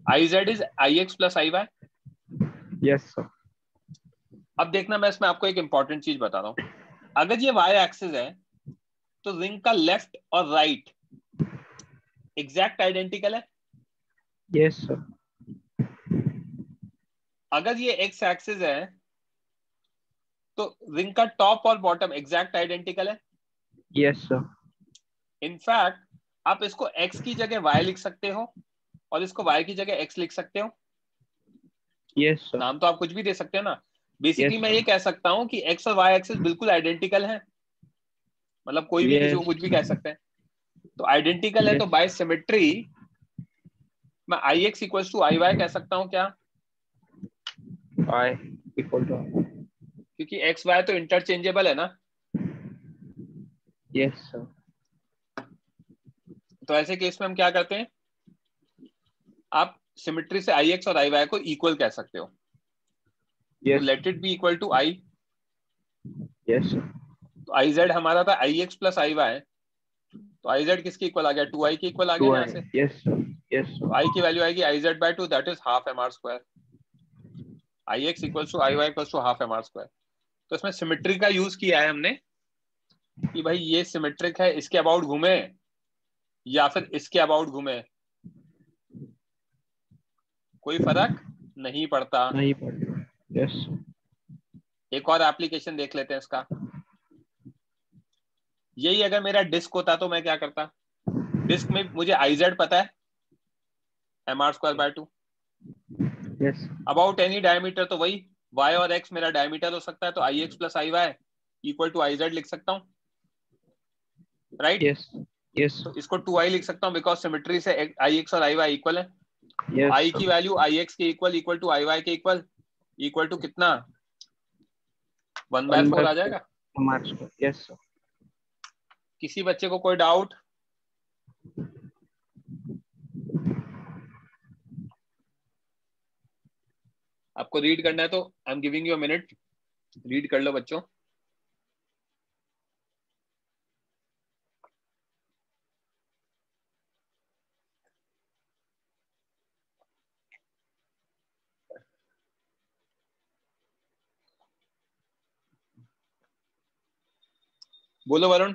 I Z is I X plus I Y. Yes sir. अब देखना, मैं इसमें आपको एक इंपॉर्टेंट चीज बता रहा हूं। अगर ये वाई एक्सिस है तो रिंग का लेफ्ट और राइट एग्जैक्ट आइडेंटिकल है। Yes sir. अगर ये एक्स एक्सिस है तो रिंग का टॉप और बॉटम एग्जैक्ट आइडेंटिकल है। Yes sir. इनफैक्ट आप इसको x की जगह y लिख सकते हो और इसको y की जगह x लिख सकते हो। Yes sir. नाम तो आप कुछ भी दे सकते हो ना। बेसिकली Yes, मैं ये कह सकता हूं कि x और y एक्सिस बिल्कुल आइडेंटिकल है, मतलब कोई भी किसी को कुछ भी कह सकते हैं। तो आइडेंटिकल है, तो बाय सिमेट्री मैं I X equal to I Y कह सकता हूं क्या, y इक्वल टू क्योंकि एक्स वाई तो इंटरचेंजेबल है ना। Yes sir. तो ऐसे केस में हम क्या करते हैं, आप सिमेट्री से आई एक्स और आई वाई को इक्वल कह सकते हो। Yes. Let it be equal to I. Yes. तो आई जेड हमारा था I X plus I Y, तो आई जेड किसके इक्वल आ गया, 2i के इक्वल आ गया यहाँ से। Yes, sir. Yes, sir. तो i की वैल्यू आएगी I Z by two, that is half M R square. I X equal to I Y equal to half M R square. तो इसमें सिमेट्री का यूज किया है हमने कि भाई ये सिमेट्रिक है, इसके अबाउट घूमे या फिर इसके अबाउट घूमे, कोई फर्क नहीं पड़ता। नहीं पढ़। Yes. एक और एप्लीकेशन देख लेते हैं इसका। यही अगर मेरा डिस्क होता तो मैं क्या करता, डिस्क में मुझे आई जेड पता है M R square by two, Yes. About any diameter तो वही y और x मेरा डायमीटर हो सकता है, तो I X plus I Y equal to I Z लिख सकता हूँ, राइट। Yes. Yes. तो इसको 2i लिख सकता हूँ बिकॉज सिमेट्री से आई एक्स और आई वाई इक्वल है। Yes. i sir. की वैल्यू आई एक्स के इक्वल टू आई वाई के इक्वल टू कितना, 1/4 आ जाएगा। Marks. Yes, sir. किसी बच्चे को कोई डाउट? आपको रीड करना है तो आई M giving you a minute, read कर लो बच्चों। बोलो वरुण।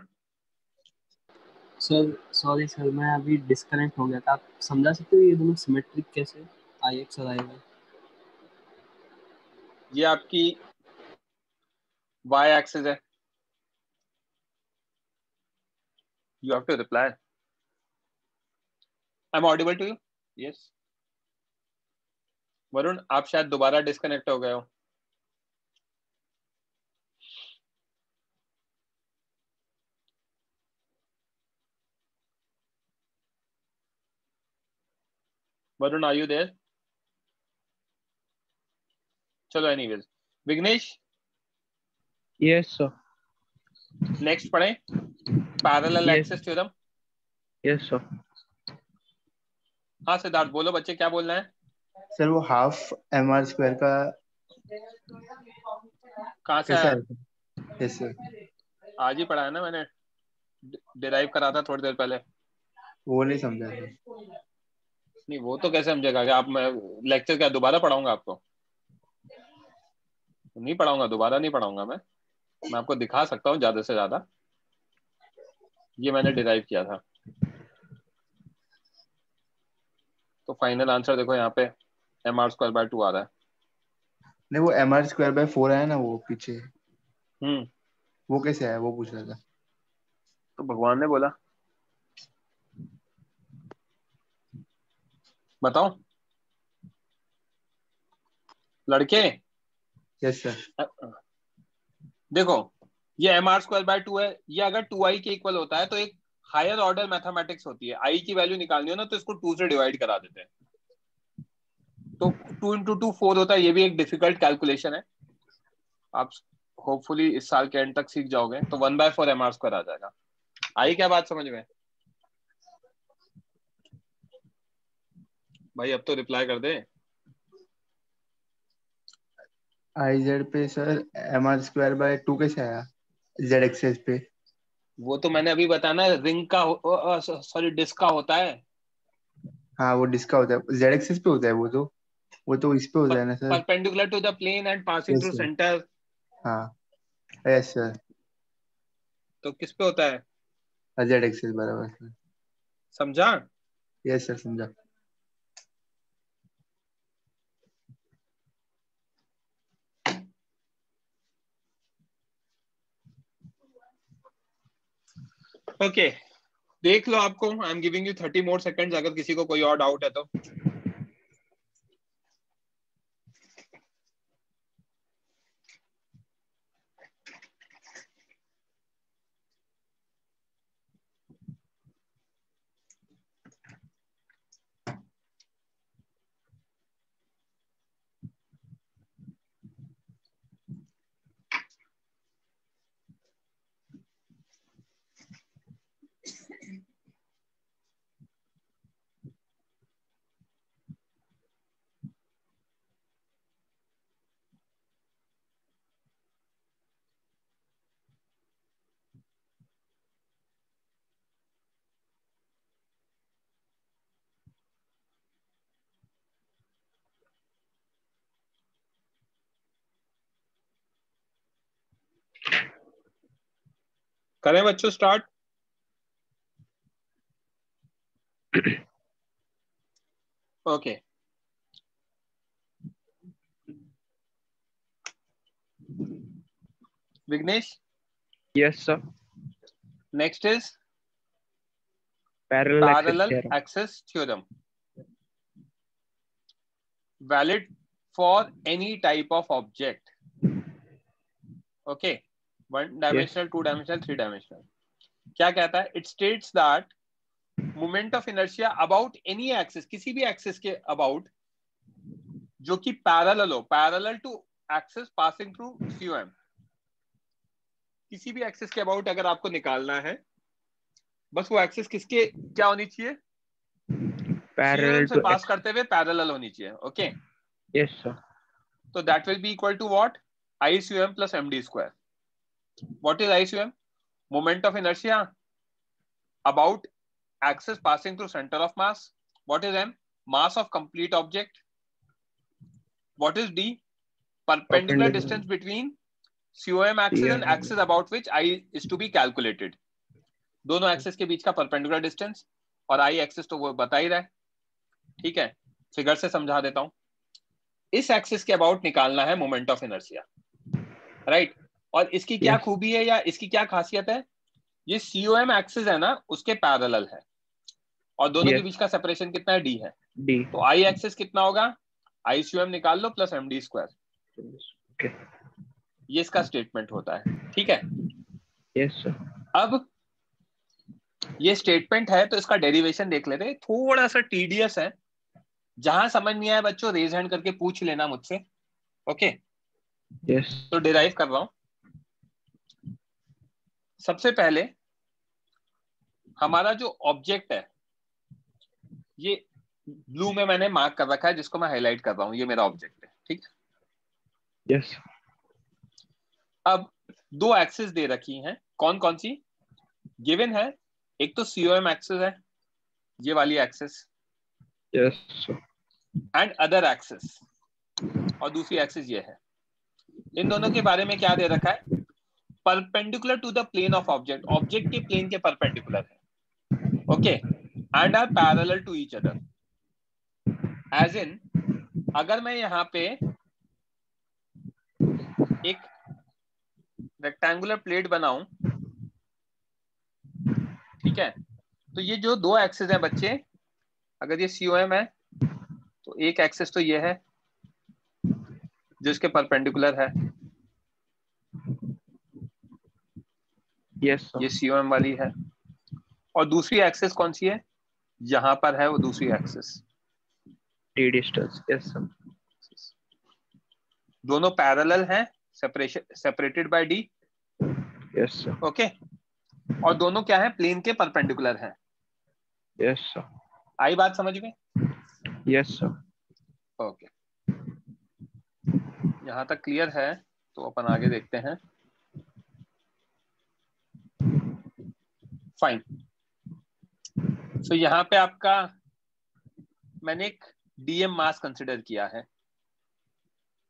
सर सॉरी सर, मैं अभी डिस्कनेक्ट हो गया था। आप समझा सकते हो ये दोनों सिमेट्रिक कैसे, आई एक्स और आई वाई? ये आपकी y एक्सिस है, you have to reply. I'm audible to you? Yes. Varun आप शायद दोबारा डिस्कनेक्ट हो गए हो। Varun are you there? चलो anyways, Vignesh Yes, sir. Next पढ़ें parallel Yes. Axis theorem. Yes, sir. हाँ सिद्धार्थ बोलो, बच्चे क्या बोलना है? सर वो हाफ एम आर स्क्वायर का कहाँ से कैसा आया? है? यस सर, आज ही पढ़ा है ना मैंने, डिराइव करा था थोड़ी देर पहले। वो नहीं समझा सर। नहीं वो तो कैसे समझेगा कि आप, मैं लेक्चर क्या दोबारा पढ़ाऊंगा आपको? नहीं पढ़ाऊंगा, दोबारा नहीं पढ़ाऊंगा मैं आपको दिखा सकता हूँ ज्यादा से ज्यादा। ये मैंने डिराइव किया था। तो फाइनल आंसर देखो यहाँ पे M R square by two आ रहा है। नहीं वो एम आर स्क्वायर बाय 4 आया ना वो पीछे, हम्म, वो कैसे आया वो पूछ रहा था। तो भगवान ने बोला, बताओ लड़के। Yes sir. देखो ये M R square by two है, ये अगर 2i के इक्वल होता है तो एक हायर ऑर्डर मैथमेटिक्स होती है, आई की वैल्यू निकालनी हो ना तो इसको 2 से डिवाइड करा देते हैं, तो 2 इंटू 2 4 होता है। ये भी एक डिफिकल्ट कैलकुलेशन है, आप होपफुली इस साल के एंड तक सीख जाओगे। तो 1/4 एम आर स्क्वायर आ जाएगा। आई क्या बात समझ में भाई? अब तो रिप्लाई कर दे। आई जेड पे sir M R square by 2 कैसे आया जेड एक्सेस पे? वो तो मैंने अभी बताना, रिंग का सॉरी डिस्क का होता है, हाँ वो डिस्क का होता है, जेड एक्सेस पे होता है वो तो इस पे होता है ना sir. Perpendicular to the plane and passing yes through sir. Centre. हाँ यस सर, तो किस पे होता है, जेड एक्सेस बराबर सर। समझा? यस सर समझा। ओके देख लो, आपको I M giving you 30 more seconds, अगर किसी को कोई और डाउट है तो। करें बच्चों start? Okay Vignesh, Yes, sir. Next is Parallel axis parallel theorem. axis theorem, valid for any type of object. Okay, one dimensional, two dimensional, three dimensional. क्या कहता है? It states that moment of inertia about any axis, किसी भी axis के about जो कि parallel हो, parallel to axis passing through COM, किसी भी एक्सिस के अबाउट अगर आपको निकालना है, बस वो एक्सिस किसके क्या होनी चाहिए? Parallel COM से to पास x. करते हुए पैरेलल होनी चाहिए. Okay, Yes, sir. तो that will be equal to what? ICOM plus MD square. What is ICOM? Moment of inertia about axis passing through centre of mass. What is M? Mass of complete object. What is D? Perpendicular distance between COM axis and axis about which I is to be calculated. दोनों एक्सिस के बीच का परपेंडिकुलर डिस्टेंस, और I एक्सिस तो वो बता ही रहा है. ठीक है, फिगर से समझा देता हूं. इस एक्सिस के अबाउट निकालना है मोमेंट ऑफ इनर्शिया, राइट? और इसकी क्या खूबी है या इसकी क्या खासियत है? ये COM एक्सिस है ना, उसके पैरेलल है, और दोनों के बीच का सेपरेशन कितना है? D है. D. तो I एक्सिस कितना होगा? ICOM निकाल लो प्लस MD स्क्वायर. Okay. ये इसका स्टेटमेंट होता है. ठीक है. Yes, sir. अब ये स्टेटमेंट है तो इसका डेरिवेशन देख लेते हैं. थोड़ा सा टीडियस है, जहां समझ नहीं आया बच्चों रेज हैंड करके पूछ लेना मुझसे. Okay, Yes. तो डिराइव कर रहा हूं. सबसे पहले हमारा जो ऑब्जेक्ट है, ये ब्लू में मैंने मार्क कर रखा है, जिसको मैं हाईलाइट कर रहा हूं. ये मेरा ऑब्जेक्ट है. ठीक है. Yes. अब दो एक्सिस दे रखी हैं. कौन कौन सी गिवन है? एक तो COM एक्सिस है, ये वाली axis, Yes, sir. And other axis, और दूसरी एक्सिस ये है. इन दोनों के बारे में क्या दे रखा है? Perpendicular to the plane of object, object के प्लेन के परपेंडिकुलर है. Okay, and are parallel to each other. As in, अगर मैं यहां पे एक रेक्टेंगुलर प्लेट बनाऊं, ठीक है, तो ये जो दो एक्सिस हैं बच्चे, अगर ये COM है तो एक एक्सिस तो ये है जो इसके परपेंडिकुलर है. Yes, sir. ये COM वाली है. और दूसरी एक्सिस कौन सी है? यहां पर है वो दूसरी axis. D distance. Yes, sir. दोनों पैरेलल हैं, separated by D. Yes, sir. Okay, और दोनों क्या है? प्लेन के परपेंडिकुलर हैं. Yes, sir. आई बात समझ में? Yes, sir. ओके, यहां तक क्लियर है? तो अपन आगे देखते हैं. फाइन. तो यहां पे आपका मैंने एक DM मास कंसिडर किया है,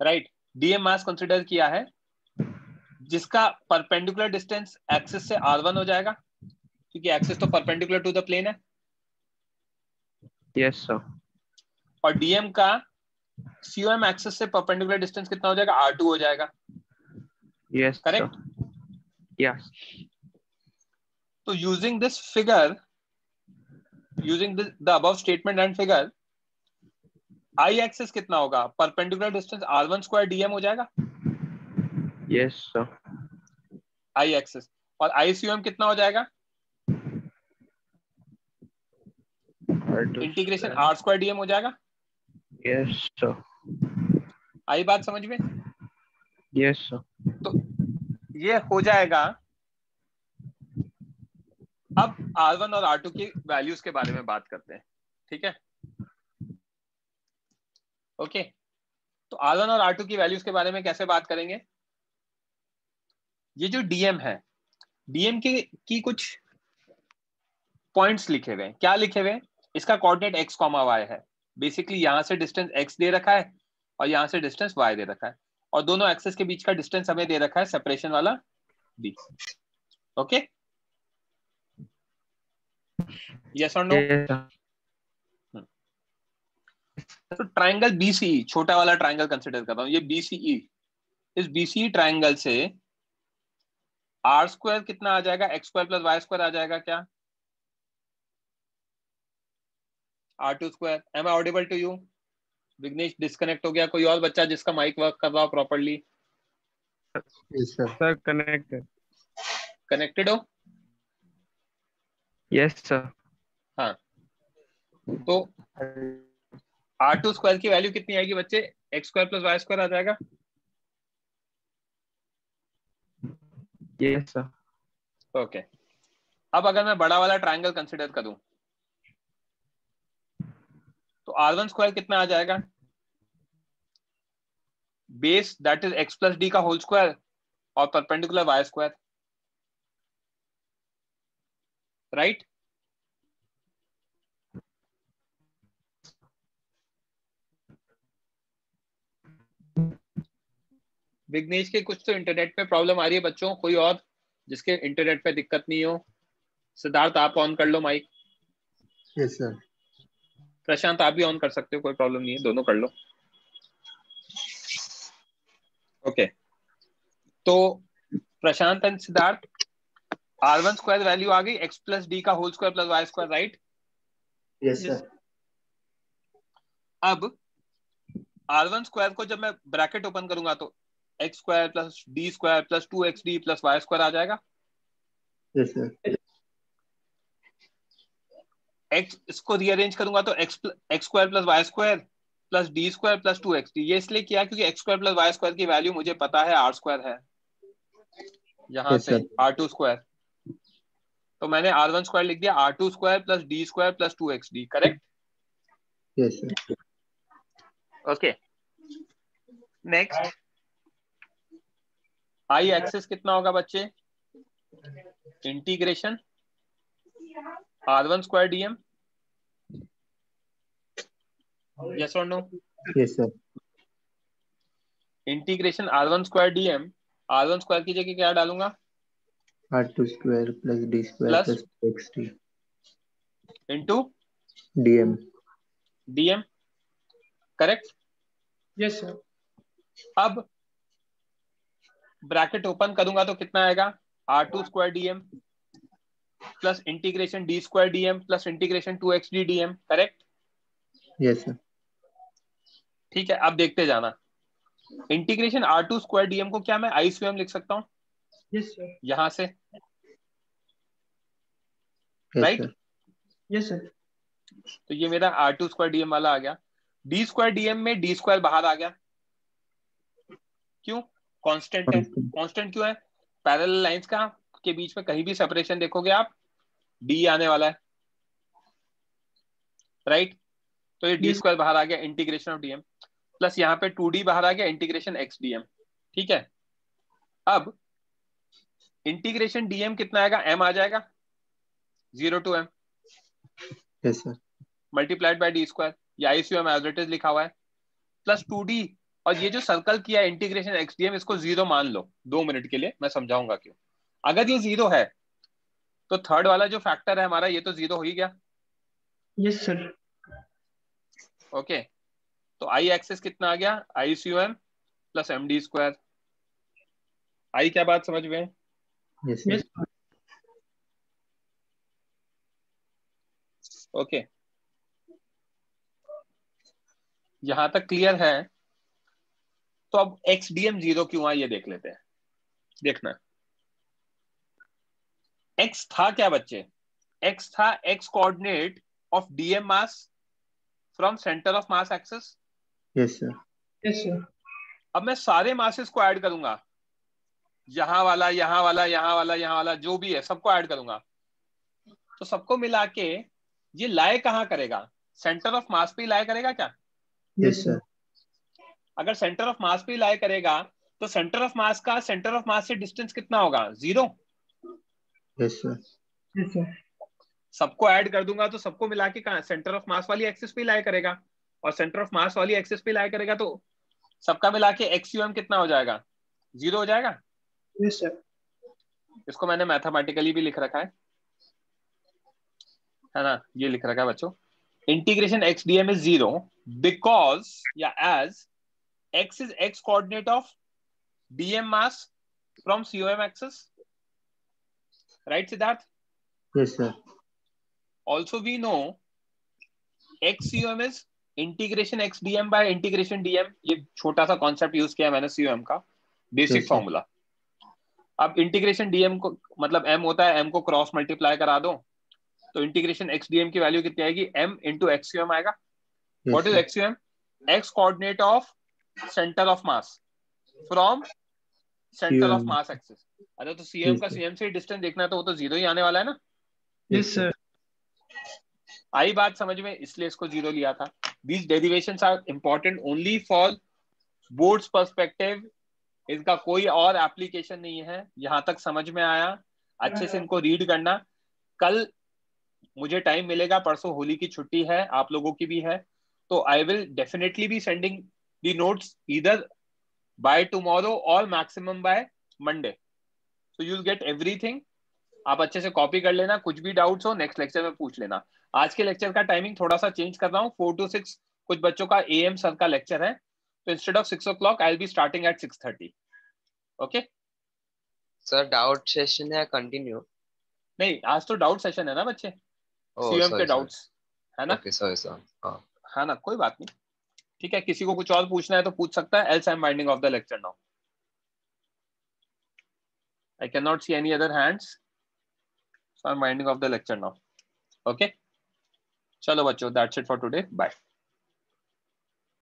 राइट? DM मास कंसिडर किया है जिसका परपेंडिकुलर डिस्टेंस एक्सिस से R1 हो जाएगा, क्योंकि एक्सिस तो परपेंडिकुलर टू द प्लेन है. Yes, sir. और DM का COM एक्सिस से परपेंडिकुलर डिस्टेंस कितना हो जाएगा? R2 हो जाएगा. Yes, correct? sir. Yes. तो using this figure, using the above statement and figure, I axis कितना होगा? Perpendicular distance R1 square DM हो जाएगा. Yes, sir. I axis. और ICOM कितना हो जाएगा? R2 integration square. R square DM हो जाएगा. Yes, sir. आई बात समझ में? Yes, sir. तो ये हो जाएगा. अब R1 और R2 की वैल्यूज के बारे में बात करते हैं. ठीक है. ओके, तो R1 और R2 की वैल्यूज के बारे में कैसे बात करेंगे? ये जो DM है, DM की कुछ पॉइंट्स लिखे हुए हैं. क्या लिखे हुए हैं? इसका कोऑर्डिनेट x, y है. बेसिकली यहां से डिस्टेंस x दे रखा है और यहां से डिस्टेंस y दे रखा है, और दोनों एक्सिस के बीच का डिस्टेंस हमें दे रखा है सेपरेशन वाला d. ओके, यस और नो? yes sir. तो ट्राइंगल बीसीई, छोटा वाला ट्राइंगल कंसिडर कर रहा हूँ, ये बीसीई, इस बीसीई ट्राइंगल से आर स्क्वायर कितना आ जाएगा? X square plus Y square आ जाएगा क्या? R two square. Am I audible to you? Vignesh disconnect हो गया, कोई और बच्चा जिसका माइक वर्क कर रहा हो properly? Yes sir. sir connected. Connected हो? yes sir. हाँ, तो आर टू स्क्वायर की वैल्यू कितनी आएगी बच्चे? X square plus Y square आ जाएगा। yes sir. ओके, अब अगर मैं बड़ा वाला ट्राइंगल कंसिडर करूं तो आर वन स्क्वायर कितना आ जाएगा? Base that is X plus D का होल स्क्वायर और perpendicular Y square, right? Vignesh के कुछ तो इंटरनेट पे प्रॉब्लम आ रही है बच्चों, कोई और जिसके इंटरनेट पे दिक्कत नहीं हो? सिद्धार्थ आप ऑन कर लो माइक। Yes sir. प्रशांत आप भी ऑन कर सकते हो, कोई प्रॉब्लम नहीं है, दोनों कर लो। ओके, तो Prashant and Siddharth, R one square value आ गई एक्स प्लस डी का whole square plus Y square, right? Yes sir. अब आर वन स्क्वायर को जब मैं ब्रैकेट ओपन करूंगा तो X square plus D square plus 2xd plus Y square आ जाएगा। Yes sir. एक्स इसको रीअरेंज करूंगा तो X square plus Y square plus D square plus 2xd। ये इसलिए किया क्योंकि x square plus Y square की वैल्यू मुझे पता है आर स्क्वायर है, यहां Yes, से sir. आर टू स्क्वायर, तो मैंने आर वन स्क्वायर लिख दिया R two square plus D square plus 2xd, correct? Yes sir. Okay, next I axis कितना होगा बच्चे? Integration R one square dm, yes और no? Yes sir. Integration R one square dm, R one square की जगह क्या डालूंगा? R2 square plus D square plus plus 2xd into dm. Dm, correct? Yes sir. अब ब्रैकेट ओपन करूंगा तो कितना आएगा? R two square dm plus integration D square dm plus integration 2xd dm, correct? Yes sir. ठीक है, अब देखते जाना। Integration r two square dm को क्या मैं आई स्क्वायर लिख सकता हूँ यस सर। यहां से, Yes right? sir. Yes sir. तो ये मेरा आर टू स्क्वायर डीएम वाला आ गया। डी स्क्वायर डीएम में डी स्क्वायर बाहर आ गया, क्यों? कांस्टेंट है। Constant. कांस्टेंट क्यों है? पैरेलल लाइंस का के बीच में कहीं भी सेपरेशन देखोगे आप, डी आने वाला है, राइट? तो ये डी स्क्वायर बाहर आ गया, इंटीग्रेशन ऑफ डीएम, प्लस यहाँ पे 2d बाहर आ गया, इंटीग्रेशन एक्स डीएम, ठीक है? अब इंटीग्रेशन डीएम कितना आएगा? m आ जाएगा, 0 to m Yes sir. Multiplied by D square, या ICM एज इट इज लिखा हुआ है, प्लस 2d, और ये जो सर्कल किया इंटीग्रेशन एक्स डीएम, इसको 0 मान लो 2 मिनट के लिए, मैं समझाऊंगा क्यों। अगर ये 0 है तो थर्ड वाला जो फैक्टर है हमारा, ये तो 0 हो ही गया। Yes sir. ओके, तो आई एक्सेस कितना आ गया? ICM plus md square. I क्या बात समझ में? Yes sir. यस ओके, यहां तक क्लियर है? तो अब एक्स डीएम 0 क्यों आया ये देख लेते हैं। देखना, एक्स था क्या बच्चे? एक्स था x coordinate of DM mass from centre of mass axis. Yes sir. Yes sir. अब मैं सारे मासेस को ऐड करूंगा, यहां वाला, यहां वाला, यहां वाला, यहां वाला, जो भी है सबको ऐड करूंगा, तो सबको मिला के ये लाए कहां करेगा? सेंटर ऑफ मास पे लाई करेगा क्या? Yes sir. अगर सेंटर ऑफ मास पे लाई करेगा तो सेंटर ऑफ मास का सेंटर ऑफ मास से डिस्टेंस कितना होगा? 0। Yes sir. Yes sir. सबको ऐड कर दूंगा तो सबको मिला के कहां? सेंटर ऑफ मास वाली एक्सिस पे लाई करेगा, और सेंटर ऑफ मास वाली एक्सिस पे लाई करेगा, तो सबका मिला के एक्सयूएम कितना हो जाएगा? 0 हो जाएगा। Yes sir. इसको मैंने मैथमेटिकली भी लिख रखा है। है ना, ये लिख रखा है बच्चों, integration x dm is 0 because या as x is x coordinate of dm mass from COM axis, right Siddharth? Yes sir. Also we know x COM is integration x dm by integration dm, ये छोटा सा कॉन्सेप्ट यूज किया मैंने COM का बेसिक Yes, फॉर्मूला। अब इंटीग्रेशन dm को मतलब m होता है, m को क्रॉस मल्टीप्लाई करा दो तो इंटीग्रेशन x dm की वैल्यू कितनी आएगी, m इंटू एक्स COM आएगा। Yes, what is sir. X COM? x coordinate of centre of mass from centre of COM. Mass axis. अरे तो CM Yes, का sir. CM से डिस्टेंस देखना है तो वो तो जीरो ही आने वाला है ना। Yes sir. आई बात समझ में, इसलिए इसको जीरो लिया था। These derivations are important only for boards perspective, इनका कोई और एप्लीकेशन नहीं है। यहां तक समझ में आया, अच्छे से इनको रीड करना। कल मुझे टाइम मिलेगा, परसों होली की छुट्टी है, आप लोगों की भी है, तो I will definitely be sending the notes either by tomorrow or maximum by Monday, so you will get everything. आप अच्छे से कॉपी कर लेना, कुछ भी डाउट्स हो नेक्स्ट लेक्चर में पूछ लेना। आज के लेक्चर का टाइमिंग थोड़ा सा चेंज कर रहा हूँ, 4 to 6 कुछ बच्चों का AM सर का लेक्चर है, तो instead of 6 o'clock I will be starting at 6:30। Okay sir doubt session है कंटिन्यू? नहीं, आज तो डाउट सेशन है ना बच्चे, ओह CM के सॉरी सॉरी, डाउट्स है ना। ओके सॉरी सर, हाँ है ना, कोई बात नहीं, ठीक है। किसी को कुछ और पूछना है तो पूछ सकता है, else I'm winding off the lecture now. I cannot see any other hands, so I'm winding off the lecture now. Okay, चलो बच्चों, that's it for today, bye.